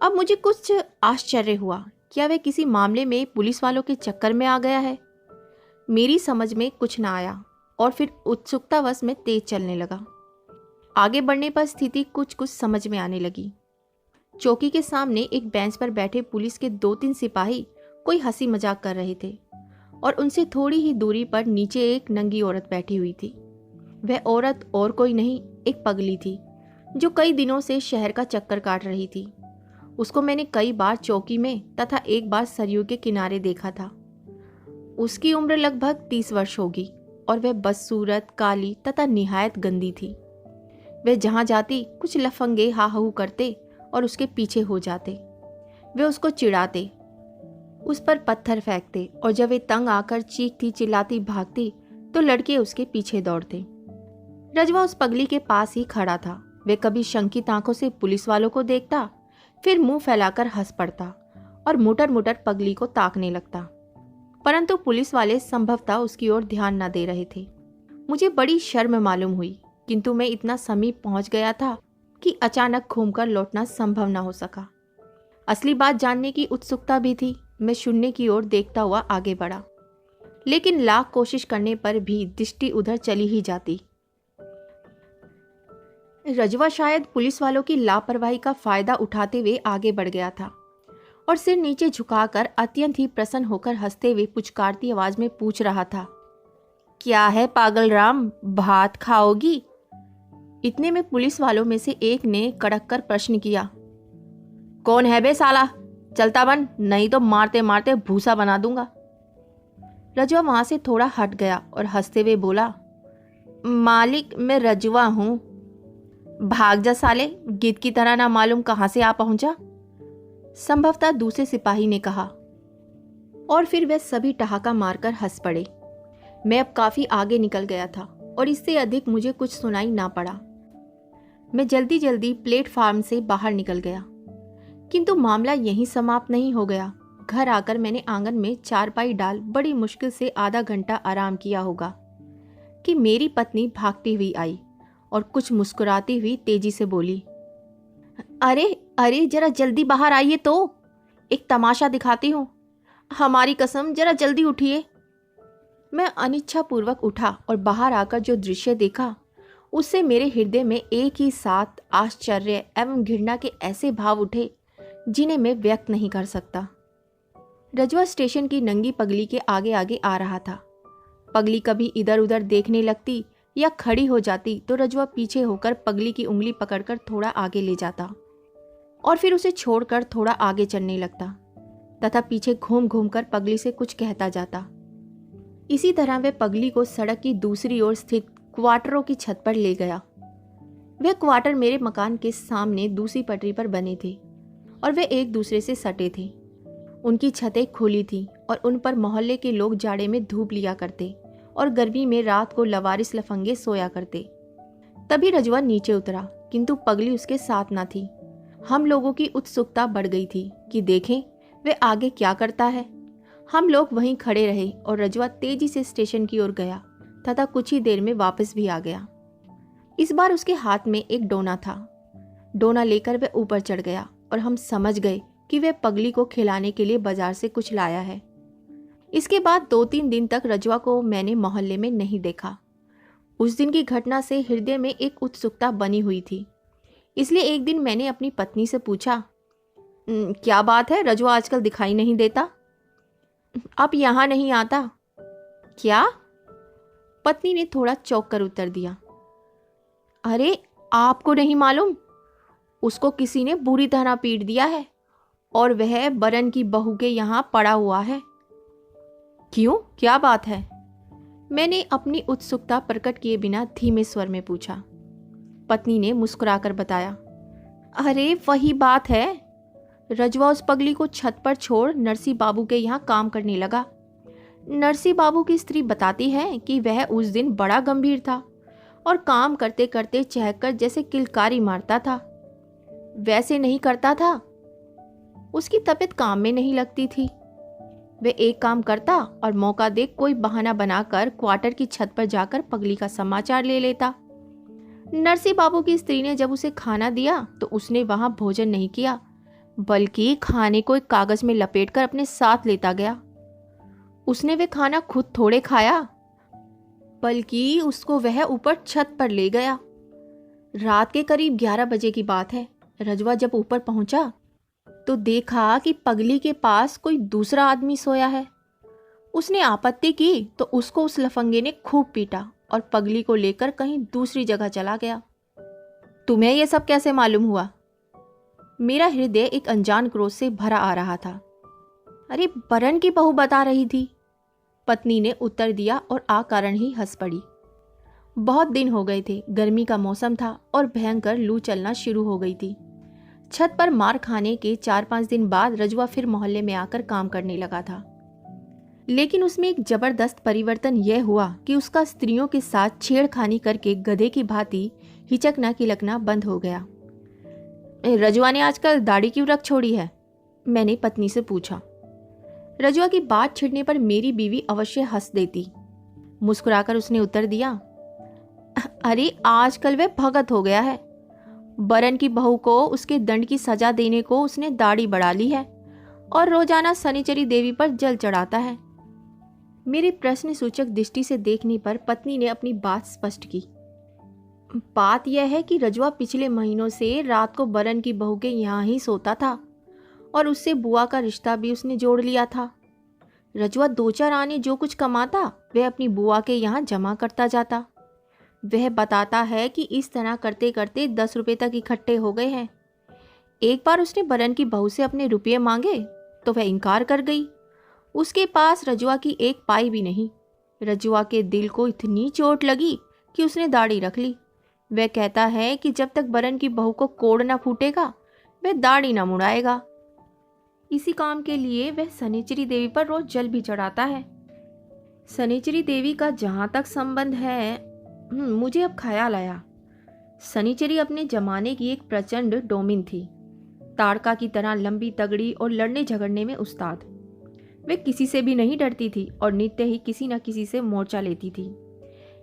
अब मुझे कुछ आश्चर्य हुआ, क्या वह किसी मामले में पुलिस वालों के चक्कर में आ गया है? मेरी समझ में कुछ ना आया और फिर उत्सुकतावश में तेज चलने लगा। आगे बढ़ने पर स्थिति कुछ कुछ समझ में आने लगी। चौकी के सामने एक बेंच पर बैठे पुलिस के 2-3 सिपाही कोई हंसी मजाक कर रहे थे और उनसे थोड़ी ही दूरी पर नीचे एक नंगी औरत बैठी हुई थी। वह औरत और कोई नहीं, एक पगली थी, जो कई दिनों से शहर का चक्कर काट रही थी। उसको मैंने कई बार चौकी में तथा एक बार सरयू के किनारे देखा था। उसकी उम्र लगभग 30 वर्ष होगी और वह बदसूरत, काली तथा निहायत गंदी थी। वह जहाँ जाती कुछ लफंगे हा हू करते और उसके पीछे हो जाते। वे उसको चिढ़ाते, उस पर पत्थर फेंकते और जब वे तंग आकर चीखती चिल्लाती भागती तो लड़के उसके पीछे दौड़ते। रजवा उस पगली के पास ही खड़ा था। वे कभी शंकित आंखों से पुलिस वालों को देखता, फिर मुंह फैलाकर हंस पड़ता और मुटर मुटर पगली को ताकने लगता, परंतु पुलिस वाले संभवतः उसकी ओर ध्यान न दे रहे थे। मुझे बड़ी शर्म मालूम हुई, किंतु मैं इतना समीप पहुंच गया था कि अचानक घूमकर लौटना संभव न हो सका। असली बात जानने की उत्सुकता भी थी। मैं शून्य की ओर देखता हुआ आगे बढ़ा, लेकिन लाख कोशिश करने पर भी दृष्टि उधर चली ही जाती। रजवा शायद पुलिस वालों की लापरवाही का फायदा उठाते हुए आगे बढ़ गया था और सिर नीचे झुकाकर अत्यंत ही प्रसन्न होकर हंसते हुए पुचकारती आवाज में पूछ रहा था, क्या है पागल राम, भात खाओगी? इतने में पुलिस वालों में से एक ने कड़क कर प्रश्न किया, कौन है बे साला, चलता बन, नहीं तो मारते मारते भूसा बना दूंगा। रजवा वहां से थोड़ा हट गया और हंसते हुए बोला, मालिक मैं रजवा हूं। भाग जा साले, गिद्ध की तरह ना मालूम कहां से आ पहुंचा, संभवतः दूसरे सिपाही ने कहा। और फिर वे सभी ठहाका मारकर हंस पड़े। मैं अब काफी आगे निकल गया था और इससे अधिक मुझे कुछ सुनाई ना पड़ा। मैं जल्दी जल्दी प्लेटफार्म से बाहर निकल गया, किंतु मामला यहीं समाप्त नहीं हो गया। घर आकर मैंने आंगन में चारपाई डाल बड़ी मुश्किल से आधा घंटा आराम किया होगा कि मेरी पत्नी भागती हुई आई और कुछ मुस्कुराती हुई तेजी से बोली, अरे अरे जरा जल्दी बाहर आइए तो, एक तमाशा दिखाती हूँ। हमारी कसम, जरा जल्दी उठिए। मैं अनिच्छापूर्वक उठा और बाहर आकर जो दृश्य देखा उससे मेरे हृदय में एक ही साथ आश्चर्य एवं घृणा के ऐसे भाव उठे जिन्हें मैं व्यक्त नहीं कर सकता। रजवा स्टेशन की नंगी पगली के आगे आगे आ रहा था। पगली कभी इधर उधर देखने लगती या खड़ी हो जाती तो रजवा पीछे होकर पगली की उंगली पकड़कर थोड़ा आगे ले जाता और फिर उसे छोड़कर थोड़ा आगे चलने लगता तथा पीछे घूम घूम कर पगली से कुछ कहता जाता। इसी तरह वह पगली को सड़क की दूसरी ओर स्थित क्वार्टरों की छत पर ले गया। वह क्वार्टर मेरे मकान के सामने दूसरी पटरी पर बने थे और वे एक दूसरे से सटे थे। उनकी छतें खुली थीं और उन पर मोहल्ले के लोग जाड़े में धूप लिया करते और गर्मी में रात को लवारिस लफंगे सोया करते। तभी रजवा नीचे उतरा, किंतु पगली उसके साथ ना थी। हम लोगों की उत्सुकता बढ़ गई थी कि देखें वे आगे क्या करता है। हम लोग वहीं खड़े रहे और रजवा तेजी से स्टेशन की ओर गया तथा कुछ ही देर में वापस भी आ गया। इस बार उसके हाथ में एक डोना था। डोना लेकर वह ऊपर चढ़ गया और हम समझ गए कि वह पगली को खिलाने के लिए बाजार से कुछ लाया है। इसके बाद 2-3 दिन तक रजवा को मैंने मोहल्ले में नहीं देखा। उस दिन की घटना से हृदय में एक उत्सुकता बनी हुई थी। इसलिए एक दिन मैंने अपनी पत्नी से पूछा, क्या बात है, रजवा आजकल दिखाई नहीं देता? अब यहाँ नहीं आता। क्या? पत्नी ने थोड़ा चौंक कर उत्तर दिया। अरे आपको नहीं मालूम, उसको किसी ने बुरी तरह पीट दिया है और वह बरन की बहू के यहाँ पड़ा हुआ है। क्यों, क्या बात है? मैंने अपनी उत्सुकता प्रकट किए बिना धीमे स्वर में पूछा। पत्नी ने मुस्कुराकर बताया, अरे वही बात है, रजवा उस पगली को छत पर छोड़ नरसी बाबू के यहाँ काम करने लगा। नरसी बाबू की स्त्री बताती है कि वह उस दिन बड़ा गंभीर था और काम करते करते चहककर जैसे किलकारी मारता था। वैसे नहीं करता था, उसकी तबीयत काम में नहीं लगती थी। वह एक काम करता और मौका देख कोई बहाना बनाकर क्वार्टर की छत पर जाकर पगली का समाचार ले लेता। नरसी बाबू की स्त्री ने जब उसे खाना दिया तो उसने वहां भोजन नहीं किया, बल्कि खाने को एक कागज में लपेटकर अपने साथ लेता गया। उसने वे खाना खुद थोड़े खाया, बल्कि उसको वह ऊपर छत पर ले गया। रात के करीब 11 बजे की बात है। रजवा जब ऊपर पहुंचा तो देखा कि पगली के पास कोई दूसरा आदमी सोया है। उसने आपत्ति की तो उसको उस लफंगे ने खूब पीटा और पगली को लेकर कहीं दूसरी जगह चला गया। तुम्हें यह सब कैसे मालूम हुआ? मेरा हृदय एक अनजान क्रोध से भरा आ रहा था। अरे बरन की बहू बता रही थी, पत्नी ने उत्तर दिया और अकारण ही हंस पड़ी। बहुत दिन हो गए थे, गर्मी का मौसम था और भयंकर लू चलना शुरू हो गई थी। छत पर मार खाने के 4-5 दिन बाद रजवा फिर मोहल्ले में आकर काम करने लगा था, लेकिन उसमें एक जबरदस्त परिवर्तन यह हुआ कि उसका स्त्रियों के साथ छेड़खानी करके गधे की भांति हिचकना खिलकना बंद हो गया। रजवा ने आजकल दाढ़ी क्यों रख छोड़ी है? मैंने पत्नी से पूछा। रजवा की बात छिड़ने पर मेरी बीवी अवश्य हंस देती। मुस्कुराकर उसने उत्तर दिया, अरे आजकल वह भगत हो गया है। बरन की बहू को उसके दंड की सजा देने को उसने दाढ़ी बढ़ा ली है और रोजाना शनिचरी देवी पर जल चढ़ाता है। मेरे प्रश्न सूचक दृष्टि से देखने पर पत्नी ने अपनी बात स्पष्ट की। बात यह है कि रजवा पिछले महीनों से रात को बरन की बहू के यहाँ ही सोता था और उससे बुआ का रिश्ता भी उसने जोड़ लिया था। रजवा 2-4 आने जो कुछ कमाता वह अपनी बुआ के यहाँ जमा करता जाता। वह बताता है कि इस तरह करते करते 10 रुपये तक इकट्ठे हो गए हैं। एक बार उसने बरन की बहू से अपने रुपये मांगे तो वह इनकार कर गई। उसके पास रजवा की एक पाई भी नहीं। रजवा के दिल को इतनी चोट लगी कि उसने दाढ़ी रख ली। वह कहता है कि जब तक बरन की बहू को कोड़ ना फूटेगा वह दाढ़ी ना मुड़ाएगा। इसी काम के लिए वह शनिचरी देवी पर रोज जल भी चढ़ाता है। शनिचरी देवी का जहाँ तक संबंध है, मुझे अब ख्याल आया। शनिचरी अपने जमाने की एक प्रचंड डोमिन थी, ताड़का की तरह लंबी तगड़ी और लड़ने झगड़ने में उस्ताद। वे किसी से भी नहीं डरती थी और नित्य ही किसी न किसी से मोर्चा लेती थी।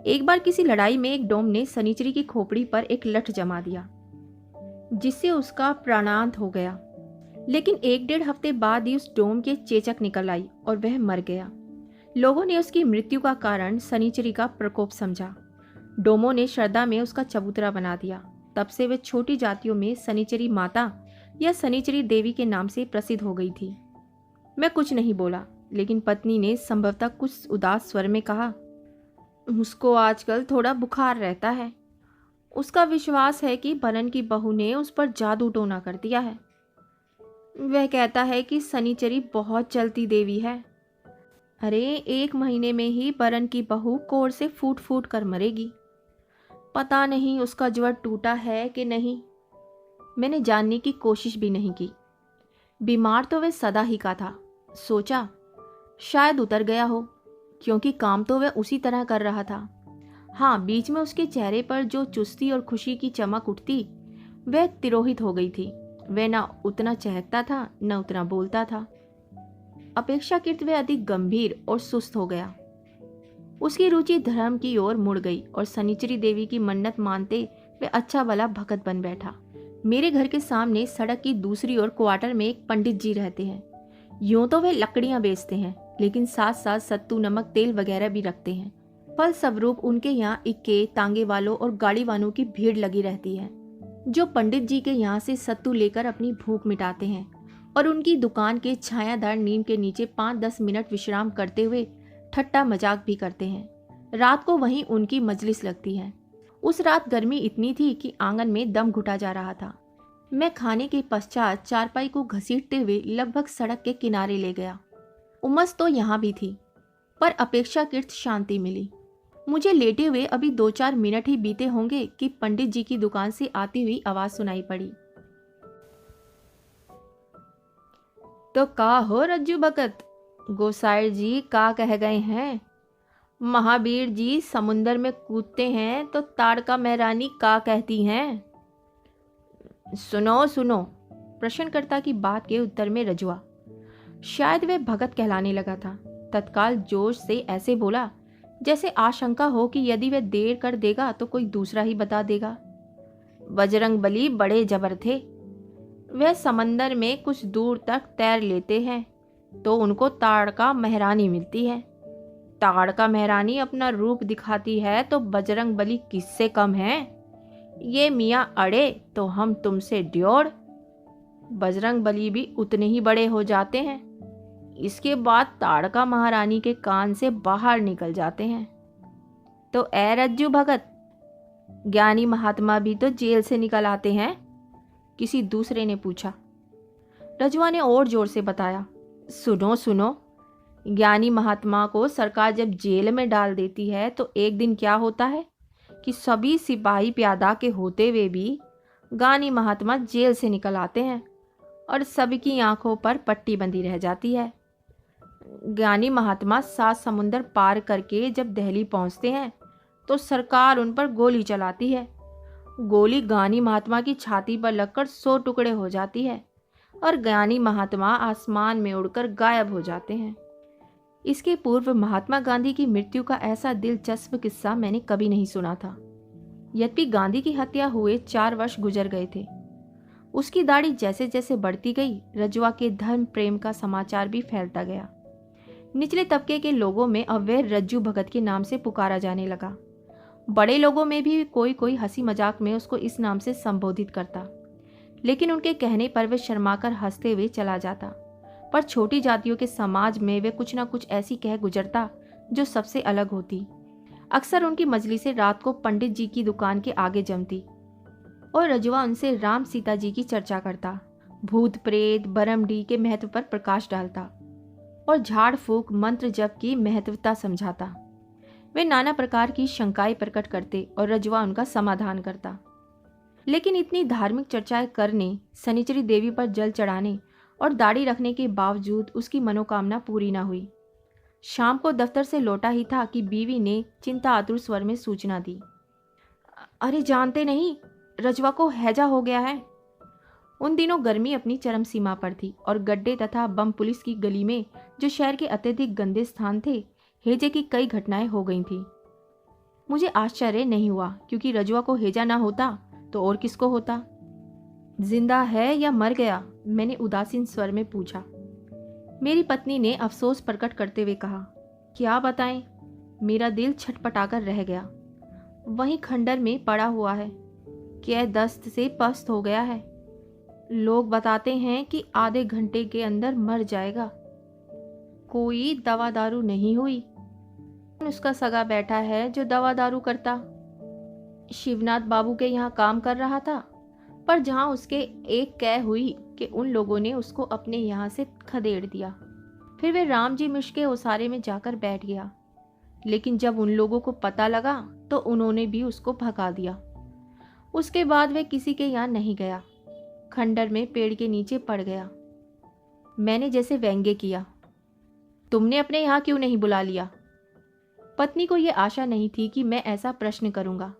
एक बार किसी लड़ाई में एक डोम ने शनिचरी की खोपड़ी पर एक लठ जमा दिया। जिससे उसका प्राणांत हो गया। लेकिन 1-1.5 हफ्ते बाद ही उस डोम के चेचक निकल आई और वह मर गया। लोगों ने उसकी मृत्यु का कारण शनिचरी का प्रकोप समझा। डोमों ने श्रद्धा में उसका चबूतरा बना दिया। तब से वे छोटी जातियों में शनिचरी माता या शनिचरी देवी के नाम से प्रसिद्ध हो गई थी। मैं कुछ नहीं बोला, लेकिन पत्नी ने संभवतः कुछ उदास स्वर में कहा, उसको आजकल थोड़ा बुखार रहता है। उसका विश्वास है कि बरन की बहू ने उस पर जादू टोना कर दिया है। वह कहता है कि शनिचरी बहुत चलती देवी है। अरे 1 महीने में ही बरन की बहू कोढ़ से फूट फूट कर मरेगी। पता नहीं उसका ज्वर टूटा है कि नहीं। मैंने जानने की कोशिश भी नहीं की। बीमार तो वह सदा ही का था। सोचा शायद उतर गया हो, क्योंकि काम तो वह उसी तरह कर रहा था। हाँ, बीच में उसके चेहरे पर जो चुस्ती और खुशी की चमक उठती, वह तिरोहित हो गई थी। वह न उतना चहकता था, न उतना बोलता था। अपेक्षाकृत वह अधिक गंभीर और सुस्त हो गया। उसकी रुचि धर्म की ओर मुड़ गई और शनिचरी देवी की मन्नत मानते वह अच्छा भला भगत बन बैठा। मेरे घर के सामने सड़क की दूसरी ओर क्वार्टर में एक पंडित जी रहते हैं। यूं तो वे लकड़ियां बेचते हैं, लेकिन साथ साथ सत्तू, नमक, तेल वगैरह भी रखते हैं। फल स्वरूप उनके यहाँ इक्के, तांगे वालों और गाड़ी वालों की भीड़ लगी रहती है, जो पंडित जी के यहाँ से सत्तू लेकर अपनी भूख मिटाते हैं और उनकी दुकान के छायादार नीम के नीचे 5-10 मिनट विश्राम करते हुए ठट्टा मजाक भी करते हैं। रात को वहीं उनकी मजलिस लगती है। उस रात गर्मी इतनी थी कि आंगन में दम घुटा जा रहा था। मैं खाने के पश्चात चारपाई को घसीटते हुए लगभग सड़क के किनारे ले गया। उमस तो यहाँ भी थी, पर अपेक्षाकृत शांति मिली। मुझे लेटे हुए अभी 2-4 मिनट ही बीते होंगे कि पंडित जी की दुकान से आती हुई आवाज सुनाई पड़ी। तो का हो रज्जू भगत, गोसाई जी का कह गए हैं? महावीर जी समुंदर में कूदते हैं तो ताड़का महारानी का कहती हैं? सुनो सुनो, प्रश्नकर्ता की बात के उत्तर में रजुआ, शायद वह भगत कहलाने लगा था, तत्काल जोश से ऐसे बोला जैसे आशंका हो कि यदि वह देर कर देगा तो कोई दूसरा ही बता देगा। बजरंगबली बड़े जबर थे। वह समंदर में कुछ दूर तक तैर लेते हैं तो उनको ताड़का महारानी मिलती है। ताड़का महारानी अपना रूप दिखाती है तो बजरंगबली किससे कम है? ये मियाँ अड़े तो हम तुमसे ड्योड़। बजरंगबली भी उतने ही बड़े हो जाते हैं। इसके बाद ताड़का महारानी के कान से बाहर निकल जाते हैं। तो ए रज्जू भगत, ज्ञानी महात्मा भी तो जेल से निकल आते हैं? किसी दूसरे ने पूछा। रजुआ ने और जोर से बताया, सुनो सुनो, ज्ञानी महात्मा को सरकार जब जेल में डाल देती है तो एक दिन क्या होता है कि सभी सिपाही प्यादा के होते हुए भी ज्ञानी महात्मा जेल से निकल आते हैं और सबकी आंखों पर पट्टी बंधी रह जाती है। ज्ञानी महात्मा 7 समुंदर पार करके जब दिल्ली पहुंचते हैं तो सरकार उन पर गोली चलाती है। गोली ज्ञानी महात्मा की छाती पर लगकर 100 टुकड़े हो जाती है और ज्ञानी महात्मा आसमान में उड़कर गायब हो जाते हैं। इसके पूर्व महात्मा गांधी की मृत्यु का ऐसा दिलचस्प किस्सा मैंने कभी नहीं सुना था। यद्यपि गांधी की हत्या हुए 4 वर्ष गुजर गए थे। उसकी दाढ़ी जैसे जैसे बढ़ती गई, रजुआ के धर्म प्रेम का समाचार भी फैलता गया। निचले तबके के लोगों में अब वह रज्जू भगत के नाम से पुकारा जाने लगा। बड़े लोगों में भी कोई कोई हंसी मजाक में उसको इस नाम से संबोधित करता, लेकिन उनके कहने पर वह शर्माकर हंसते हुए चला जाता। पर छोटी जातियों के समाज में वे कुछ न कुछ ऐसी कह गुजरता जो सबसे अलग होती। अक्सर उनकी मजलिसें रात को पंडित जी की दुकान के आगे जमती और रजुआ उनसे राम सीता जी की चर्चा करता, भूत प्रेत बरमडी के महत्व पर प्रकाश डालता और झाड़ फूक मंत्र जप की महत्वता समझाता। वे नाना प्रकार की शंकाएं प्रकट करते और रजुआ उनका समाधान करता। लेकिन इतनी धार्मिक चर्चाएं करने, शनिचरी देवी पर जल चढ़ाने और दाढ़ी रखने के बावजूद उसकी मनोकामना पूरी न हुई। शाम को दफ्तर से लौटा ही था कि बीवी ने चिंता आतुर स्वर में सूचना दी, अरे जानते नहीं, रजुआ को हैजा हो गया है। उन दिनों गर्मी अपनी चरम सीमा पर थी और गड्ढे तथा बम पुलिस की गली में, जो शहर के अत्यधिक गंदे स्थान थे, हेजे की कई घटनाएं हो गई थी। मुझे आश्चर्य नहीं हुआ, क्योंकि रजुआ को हेजा ना होता तो और किसको होता। जिंदा है या मर गया? मैंने उदासीन स्वर में पूछा। मेरी पत्नी ने अफसोस प्रकट करते हुए कहा, क्या बताएं, मेरा दिल छटपटाकर रह गया। वहीं खंडर में पड़ा हुआ है, क्या दस्त से पस्त हो गया है। लोग बताते हैं कि आधे घंटे के अंदर मर जाएगा। कोई दवा दारू नहीं हुई। उसका सगा बैठा है जो दवा दारू करता। शिवनाथ बाबू के यहाँ काम कर रहा था, पर जहाँ उसके एक कह हुई कि उन लोगों ने उसको अपने यहाँ से खदेड़ दिया। फिर वे राम जी मिश्र के ओसारे में जाकर बैठ गया, लेकिन जब उन लोगों को पता लगा तो उन्होंने भी उसको भगा दिया। उसके बाद वे किसी के यहाँ नहीं गया, खंडर में पेड़ के नीचे पड़ गया। मैंने जैसे व्यंग्य किया, तुमने अपने यहाँ क्यों नहीं बुला लिया? पत्नी को यह आशा नहीं थी कि मैं ऐसा प्रश्न करूंगा,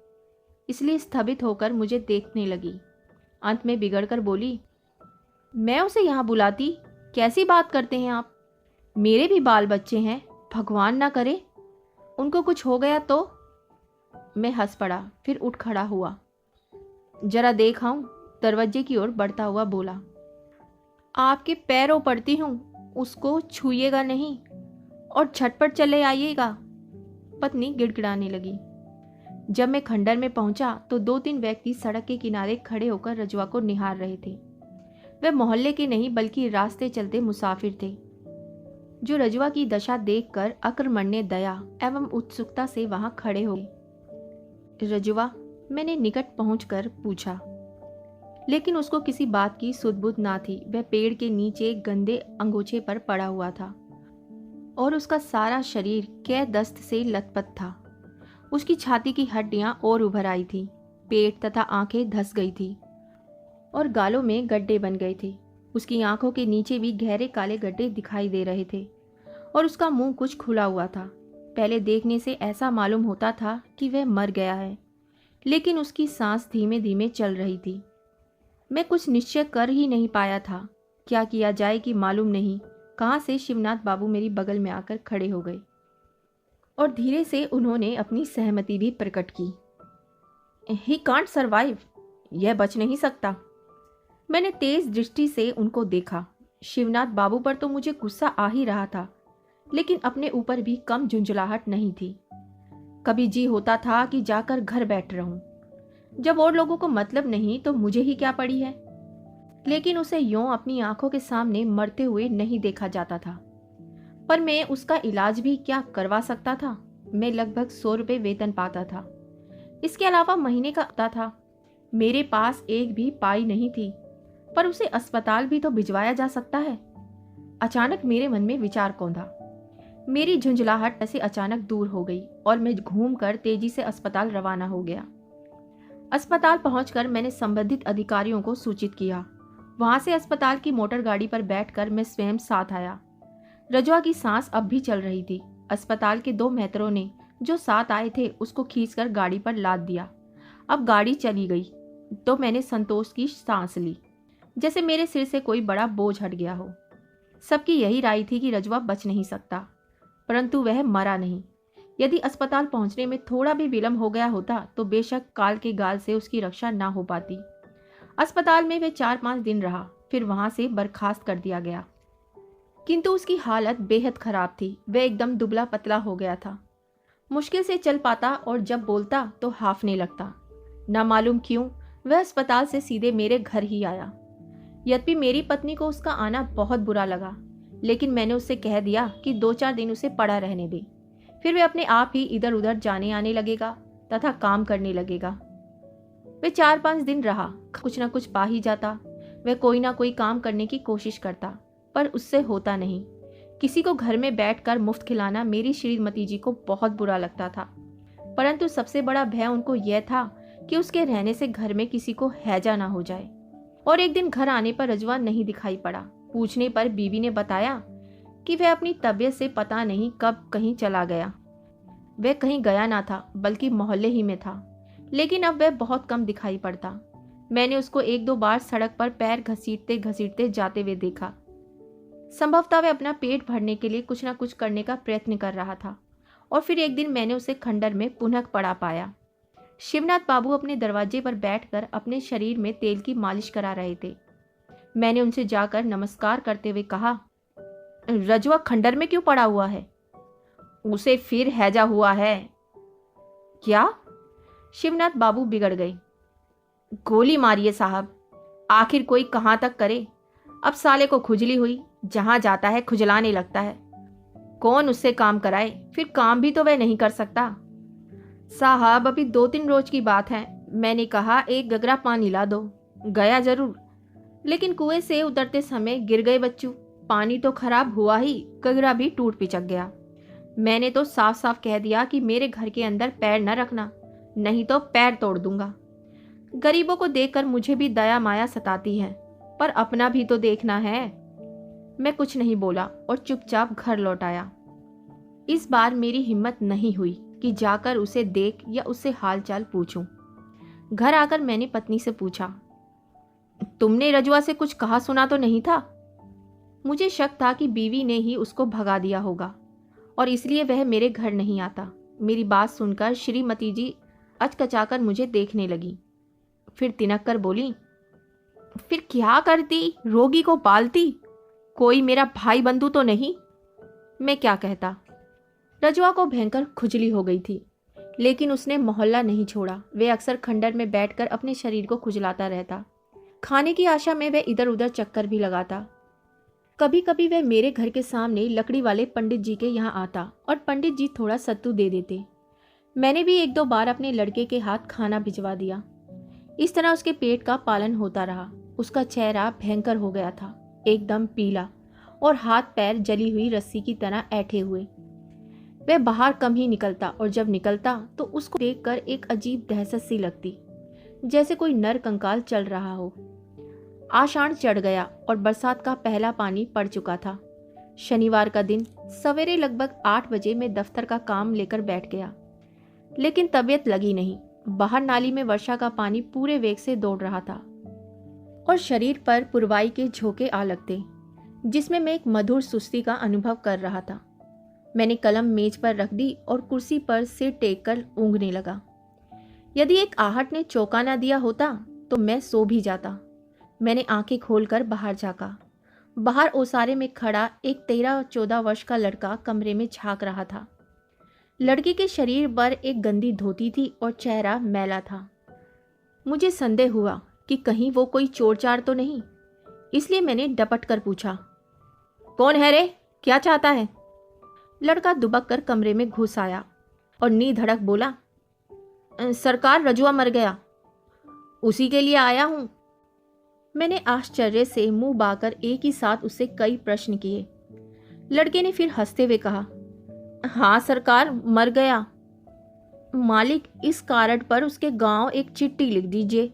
इसलिए स्थगित होकर मुझे देखने लगी। अंत में बिगड़कर बोली, मैं उसे यहाँ बुलाती? कैसी बात करते हैं आप? मेरे भी बाल बच्चे हैं, भगवान ना करे उनको कुछ हो गया तो। मैं हंस पड़ा, फिर उठ खड़ा हुआ। जरा देख आऊं, दरवाजे की ओर बढ़ता हुआ बोला। आपके पैरों पड़ती हूं, उसको छूइएगा नहीं और झटपट चले आइएगा। पत्नी गिड़गिड़ाने लगी। जब मैं खंडर में पहुंचा तो 2-3 व्यक्ति सड़क के किनारे खड़े होकर रजवा को निहार रहे थे। वे मोहल्ले के नहीं बल्कि रास्ते चलते मुसाफिर थे, जो रजवा की दशा देखकर अक्रमण्य दया एवं उत्सुकता से वहां खड़े हो गए। रजवा, मैंने निकट पहुंचकर पूछा, लेकिन उसको किसी बात की सुध-बुध ना थी। वह पेड़ के नीचे गंदे अंगोछे पर पड़ा हुआ था और उसका सारा शरीर कै दस्त से लथपथ था। उसकी छाती की हड्डियां और उभर आई थी, पेट तथा आंखें धंस गई थी और गालों में गड्ढे बन गए थे। उसकी आंखों के नीचे भी गहरे काले गड्ढे दिखाई दे रहे थे और उसका मुंह कुछ खुला हुआ था। पहले देखने से ऐसा मालूम होता था कि वह मर गया है, लेकिन उसकी सांस धीमे धीमे चल रही थी। मैं कुछ निश्चय कर ही नहीं पाया था, क्या किया जाए कि मालूम नहीं कहाँ से शिवनाथ बाबू मेरी बगल में आकर खड़े हो गए और धीरे से उन्होंने अपनी सहमति भी प्रकट की। ही कांट सर्वाइव, यह बच नहीं सकता। मैंने तेज दृष्टि से उनको देखा। शिवनाथ बाबू पर तो मुझे गुस्सा आ ही रहा था, लेकिन अपने ऊपर भी कम झुंझलाहट नहीं थी। कभी जी होता था कि जाकर घर बैठ रहूं, जब और लोगों को मतलब नहीं तो मुझे ही क्या पड़ी है। लेकिन उसे यूं अपनी आंखों के सामने मरते हुए नहीं देखा जाता था। पर मैं उसका इलाज भी क्या करवा सकता था? मैं लगभग 100 रुपये वेतन पाता था, इसके अलावा महीने का आता था। मेरे पास एक भी पाई नहीं थी, पर उसे अस्पताल भी तो भिजवाया जा सकता है। अचानक मेरे मन में विचार कौंधा। मेरी झुंझलाहट ऐसे अचानक दूर हो गई और मैं घूमकर तेजी से अस्पताल रवाना हो गया। अस्पताल पहुंचकर मैंने संबंधित अधिकारियों को सूचित किया। वहां से अस्पताल की मोटर गाड़ी पर बैठकर मैं स्वयं साथ आया। रजवा की सांस अब भी चल रही थी। अस्पताल के 2 मेहतरों ने जो साथ आए थे उसको खींचकर गाड़ी पर लाद दिया। अब गाड़ी चली गई तो मैंने संतोष की सांस ली, जैसे मेरे सिर से कोई बड़ा बोझ हट गया हो। सबकी यही राय थी कि रजवा बच नहीं सकता, परंतु वह मरा नहीं। यदि अस्पताल पहुंचने में थोड़ा भी विलंब हो गया होता तो बेशक काल के गाल से उसकी रक्षा ना हो पाती। अस्पताल में वह 4-5 दिन रहा, फिर वहां से बर्खास्त कर दिया गया। किंतु उसकी हालत बेहद खराब थी। वह एकदम दुबला पतला हो गया था, मुश्किल से चल पाता और जब बोलता तो हाफने लगता। ना मालूम क्यों वह अस्पताल से सीधे मेरे घर ही आया। यद्यपि मेरी पत्नी को उसका आना बहुत बुरा लगा, लेकिन मैंने उससे कह दिया कि 2-4 दिन उसे पड़ा रहने दे, फिर वह अपने आप ही इधर उधर जाने आने लगेगा तथा काम करने लगेगा। वह 4-5 दिन रहा, कुछ ना कुछ पा ही जाता। वह कोई ना कोई काम करने की कोशिश करता, पर उससे होता नहीं। किसी को घर में बैठकर मुफ्त खिलाना मेरी श्रीमती जी को बहुत बुरा लगता था, परंतु सबसे बड़ा भय उनको यह था कि उसके रहने से घर में किसी को हैजा ना हो जाए। और एक दिन घर आने पर रजवा नहीं दिखाई पड़ा। पूछने पर बीवी ने बताया कि वह अपनी तबीयत से पता नहीं कब कहीं चला गया। वह कहीं गया ना था, बल्कि मोहल्ले ही में था, लेकिन अब वह बहुत कम दिखाई पड़ता। मैंने उसको 1-2 बार सड़क पर पैर घसीटते घसीटते जाते हुए देखा। संभवतः वह अपना पेट भरने के लिए कुछ ना कुछ करने का प्रयत्न कर रहा था। और फिर एक दिन मैंने उसे खंडर में पुनः पड़ा पाया। शिवनाथ बाबू अपने दरवाजे पर बैठकर अपने शरीर में तेल की मालिश करा रहे थे। मैंने उनसे जाकर नमस्कार करते हुए कहा, रजुआ खंडर में क्यों पड़ा हुआ है? उसे फिर हैजा हुआ है। क्या? शिवनाथ बाबू बिगड़ गए। गोली मारिए साहब, आखिर कोई कहाँ तक करे। अब साले को खुजली हुई, जहां जाता है खुजलाने लगता है। कौन उससे काम कराए? फिर काम भी तो वह नहीं कर सकता। साहब अभी 2-3 रोज की बात है। मैंने कहा एक गगरा पानी ला दो। गया जरूर, लेकिन कुएं से उतरते समय गिर गए बच्चू। पानी तो खराब हुआ ही, गगरा भी टूट पिचक गया। मैंने तो साफ साफ कह दिया कि मेरे घर के अंदर पैर न रखना, नहीं तो पैर तोड़ दूंगा। गरीबों को देखकर मुझे भी दया माया सताती है, पर अपना भी तो देखना है। मैं कुछ नहीं बोला और चुपचाप घर लौट आया। इस बार मेरी हिम्मत नहीं हुई कि जाकर उसे देख या उससे हालचाल पूछूं। घर आकर मैंने पत्नी से पूछा, तुमने रजुआ से कुछ कहा सुना तो नहीं था? मुझे शक था कि बीवी ने ही उसको भगा दिया होगा और इसलिए वह मेरे घर नहीं आता। मेरी बात सुनकर श्रीमती जी अचकचाकर मुझे देखने लगी, फिर तिनक कर बोली, फिर क्या करती? रोगी को पालती? कोई मेरा भाई बंधु तो नहीं? मैं क्या कहता। रजुआ को भयंकर खुजली हो गई थी, लेकिन उसने मोहल्ला नहीं छोड़ा। वे अक्सर खंडर में बैठकर अपने शरीर को खुजलाता रहता। खाने की आशा में वह इधर उधर चक्कर भी लगाता। कभी कभी वह मेरे घर के सामने लकड़ी वाले पंडित जी के यहाँ आता और पंडित जी थोड़ा सत्तू दे देते। मैंने भी 1-2 बार अपने लड़के के हाथ खाना भिजवा दिया। इस तरह उसके पेट का पालन होता रहा। उसका चेहरा भयंकर हो गया था, एकदम पीला और हाथ पैर जली हुई रस्सी की तरह ऐंठे हुए। वह बाहर कम ही निकलता और जब निकलता तो उसको देखकर एक अजीब दहशत सी लगती, जैसे कोई नर कंकाल चल रहा हो। आषाढ़ चढ़ गया और बरसात का पहला पानी पड़ चुका था। शनिवार का दिन सवेरे लगभग 8 बजे मैं दफ्तर का काम लेकर बैठ गया, लेकिन तबीयत लगी नहीं। बाहर नाली में वर्षा का पानी पूरे वेग से दौड़ रहा था और शरीर पर पुरवाई के झोंके आ लगते, जिसमें मैं एक मधुर सुस्ती का अनुभव कर रहा था। मैंने कलम मेज पर रख दी और कुर्सी पर सिर टेक कर ऊँघने लगा। यदि एक आहट ने चौंका न दिया होता तो मैं सो भी जाता। मैंने आंखें खोलकर बाहर झाँका। बाहर ओसारे में खड़ा एक 13-14 वर्ष का लड़का कमरे में झांक रहा था। लड़के के शरीर पर एक गंदी धोती थी और चेहरा मैला था। मुझे संदेह हुआ कि कहीं वो कोई चोर चार तो नहीं, इसलिए मैंने डपट कर पूछा, कौन है रे? क्या चाहता है? लड़का दुबक कर कमरे में घुस आया और निधड़क बोला, सरकार रजुआ मर गया, उसी के लिए आया हूं। मैंने आश्चर्य से मुंह बाकर एक ही साथ उससे कई प्रश्न किए। लड़के ने फिर हंसते हुए कहा, हाँ सरकार मर गया। मालिक इस कार्ड पर उसके गांव एक चिट्ठी लिख दीजिए।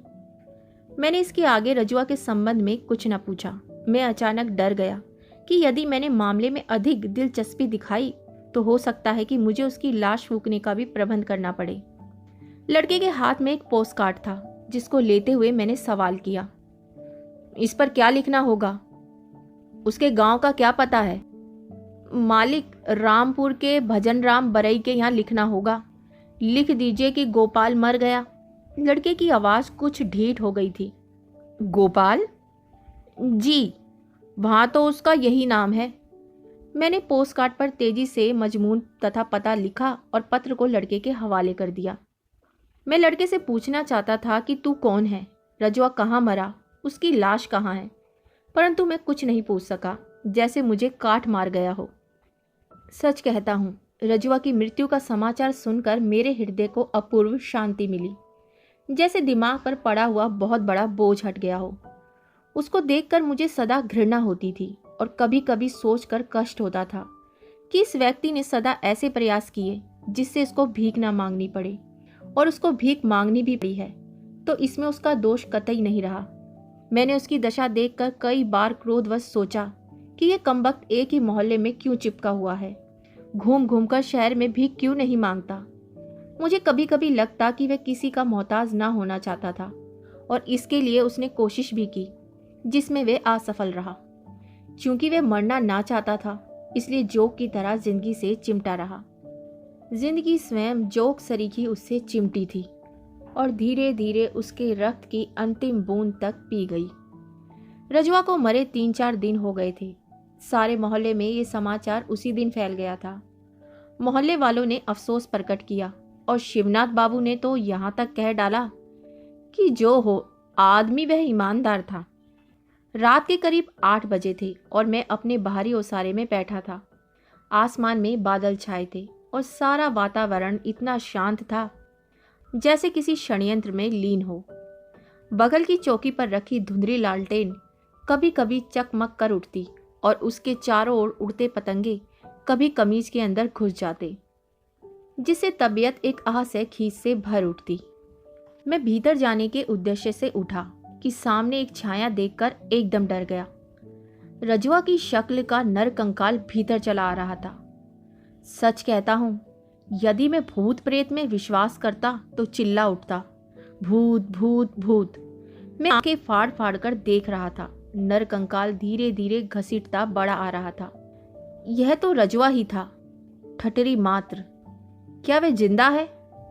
मैंने इसके आगे रजुआ के संबंध में कुछ न पूछा। मैं अचानक डर गया कि यदि मैंने मामले में अधिक दिलचस्पी दिखाई तो हो सकता है कि मुझे उसकी लाश फूंकने का भी प्रबंध करना पड़े। लड़के के हाथ में एक पोस्ट कार्ड था, जिसको लेते हुए मैंने सवाल किया, इस पर क्या लिखना होगा? उसके गांव का क्या पता है? मालिक रामपुर के भजन राम बरई के यहाँ लिखना होगा। लिख दीजिए कि गोपाल मर गया। लड़के की आवाज़ कुछ ढीठ हो गई थी। गोपाल? जी, वहाँ तो उसका यही नाम है। मैंने पोस्ट कार्ड पर तेजी से मजमून तथा पता लिखा और पत्र को लड़के के हवाले कर दिया। मैं लड़के से पूछना चाहता था कि तू कौन है, रजुआ कहाँ मरा, उसकी लाश कहाँ है, परंतु मैं कुछ नहीं पूछ सका, जैसे मुझे काट मार गया हो। सच कहता हूँ, रजुआ की मृत्यु का समाचार सुनकर मेरे हृदय को अपूर्व शांति मिली, जैसे दिमाग पर पड़ा हुआ बहुत बड़ा बोझ हट गया हो। उसको देखकर मुझे सदा घृणा होती थी और कभी कभी सोचकर कष्ट होता था कि इस व्यक्ति ने सदा ऐसे प्रयास किए जिससे इसको भीख ना मांगनी पड़े, और उसको भीख मांगनी भी पड़ी है तो इसमें उसका दोष कतई नहीं रहा। मैंने उसकी दशा देखकर कई बार क्रोधवश सोचा कि यह कमबख्त एक ही मोहल्ले में क्यों चिपका हुआ है, घूम घूम कर शहर में भीख क्यों नहीं मांगता। मुझे कभी कभी लगता कि वह किसी का मोहताज ना होना चाहता था, और इसके लिए उसने कोशिश भी की, जिसमें वह असफल रहा। क्योंकि वह मरना ना चाहता था, इसलिए जोक की तरह जिंदगी से चिमटा रहा। जिंदगी स्वयं जोक सरीखी उससे चिमटी थी। और धीरे धीरे उसके रक्त की अंतिम बूंद तक पी गई। रजवा को मरे 3-4 दिन हो गए थे। सारे मोहल्ले में ये समाचार उसी दिन फैल गया था। मोहल्ले वालों ने अफसोस प्रकट किया और शिवनाथ बाबू ने तो यहाँ तक कह डाला कि जो हो, आदमी वह ईमानदार था। रात के करीब 8 बजे थे और मैं अपने बाहरी ओसारे में बैठा था। आसमान में बादल छाए थे और सारा वातावरण इतना शांत था जैसे किसी षड्यंत्र में लीन हो। बगल की चौकी पर रखी धुंधली लालटेन कभी कभी चकमक कर उठती और उसके चारों ओर उड़ते पतंगे कभी कमीज के अंदर घुस जाते, जिससे तबीयत एक असह्य खींच से भर उठती। मैं भीतर जाने के उद्देश्य से उठा कि सामने एक छाया देखकर एकदम डर गया। रजवा की शक्ल का नरकंकाल भीतर चला आ रहा था। सच कहता हूं, यदि मैं भूत प्रेत में विश्वास करता तो चिल्ला उठता, भूत भूत भूत। मैं आंखें फाड़ फाड़ कर देख रहा था। नरकंकाल धीरे धीरे घसीटता बड़ा आ रहा था। यह तो रजवा ही था, ठटरी मात्र। क्या वह जिंदा है?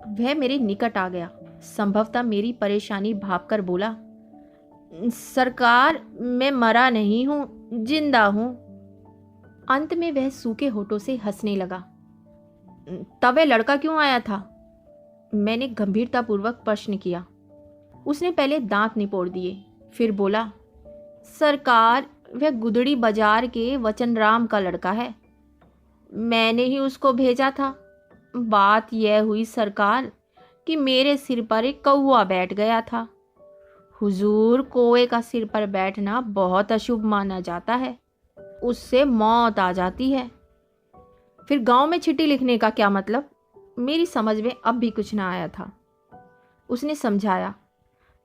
वह मेरे निकट आ गया। संभवतः मेरी परेशानी भांपकर बोला, सरकार, मैं मरा नहीं हूं, जिंदा हूं। अंत में वह सूखे होठों से हंसने लगा। तब वह लड़का क्यों आया था? मैंने गंभीरतापूर्वक प्रश्न किया। उसने पहले दांत निपोड़ दिए, फिर बोला, सरकार, वह गुदड़ी बाजार के वचनराम का लड़का है। मैंने ही उसको भेजा था। बात यह हुई सरकार कि मेरे सिर पर एक कौवा बैठ गया था। हुजूर, कौवे का सिर पर बैठना बहुत अशुभ माना जाता है, उससे मौत आ जाती है। फिर गांव में चिट्ठी लिखने का क्या मतलब? मेरी समझ में अब भी कुछ ना आया था। उसने समझाया,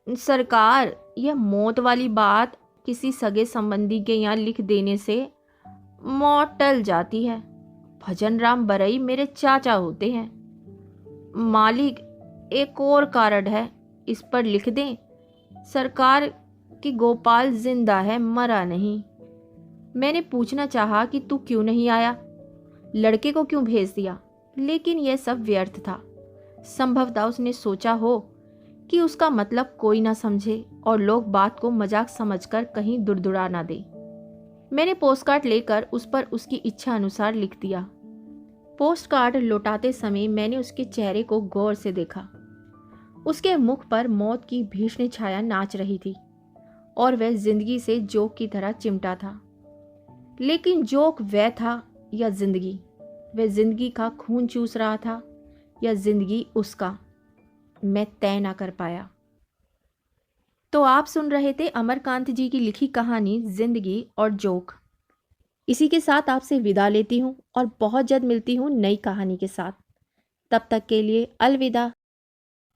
सरकार, यह मौत वाली बात किसी सगे संबंधी के यहाँ लिख देने से मौत टल जाती है। भजन राम बरई मेरे चाचा होते हैं। मालिक, एक और कार्ड है, इस पर लिख दें सरकार कि गोपाल जिंदा है, मरा नहीं। मैंने पूछना चाहा कि तू क्यों नहीं आया, लड़के को क्यों भेज दिया, लेकिन यह सब व्यर्थ था। संभवतः उसने सोचा हो कि उसका मतलब कोई ना समझे और लोग बात को मजाक समझकर कहीं दुड़दुड़ा ना दे। मैंने पोस्टकार्ड लेकर उस पर उसकी इच्छा अनुसार लिख दिया। पोस्टकार्ड लौटाते समय मैंने उसके चेहरे को गौर से देखा। उसके मुख पर मौत की भीषण छाया नाच रही थी और वह जिंदगी से जोक की तरह चिमटा था। लेकिन जोक वह था या जिंदगी? वह जिंदगी का खून चूस रहा था या जिंदगी उसका? मैं तय ना कर पाया। तो आप सुन रहे थे अमरकांत जी की लिखी कहानी जिंदगी और जोक। इसी के साथ आपसे विदा लेती हूँ और बहुत जल्द मिलती हूँ नई कहानी के साथ। तब तक के लिए अलविदा।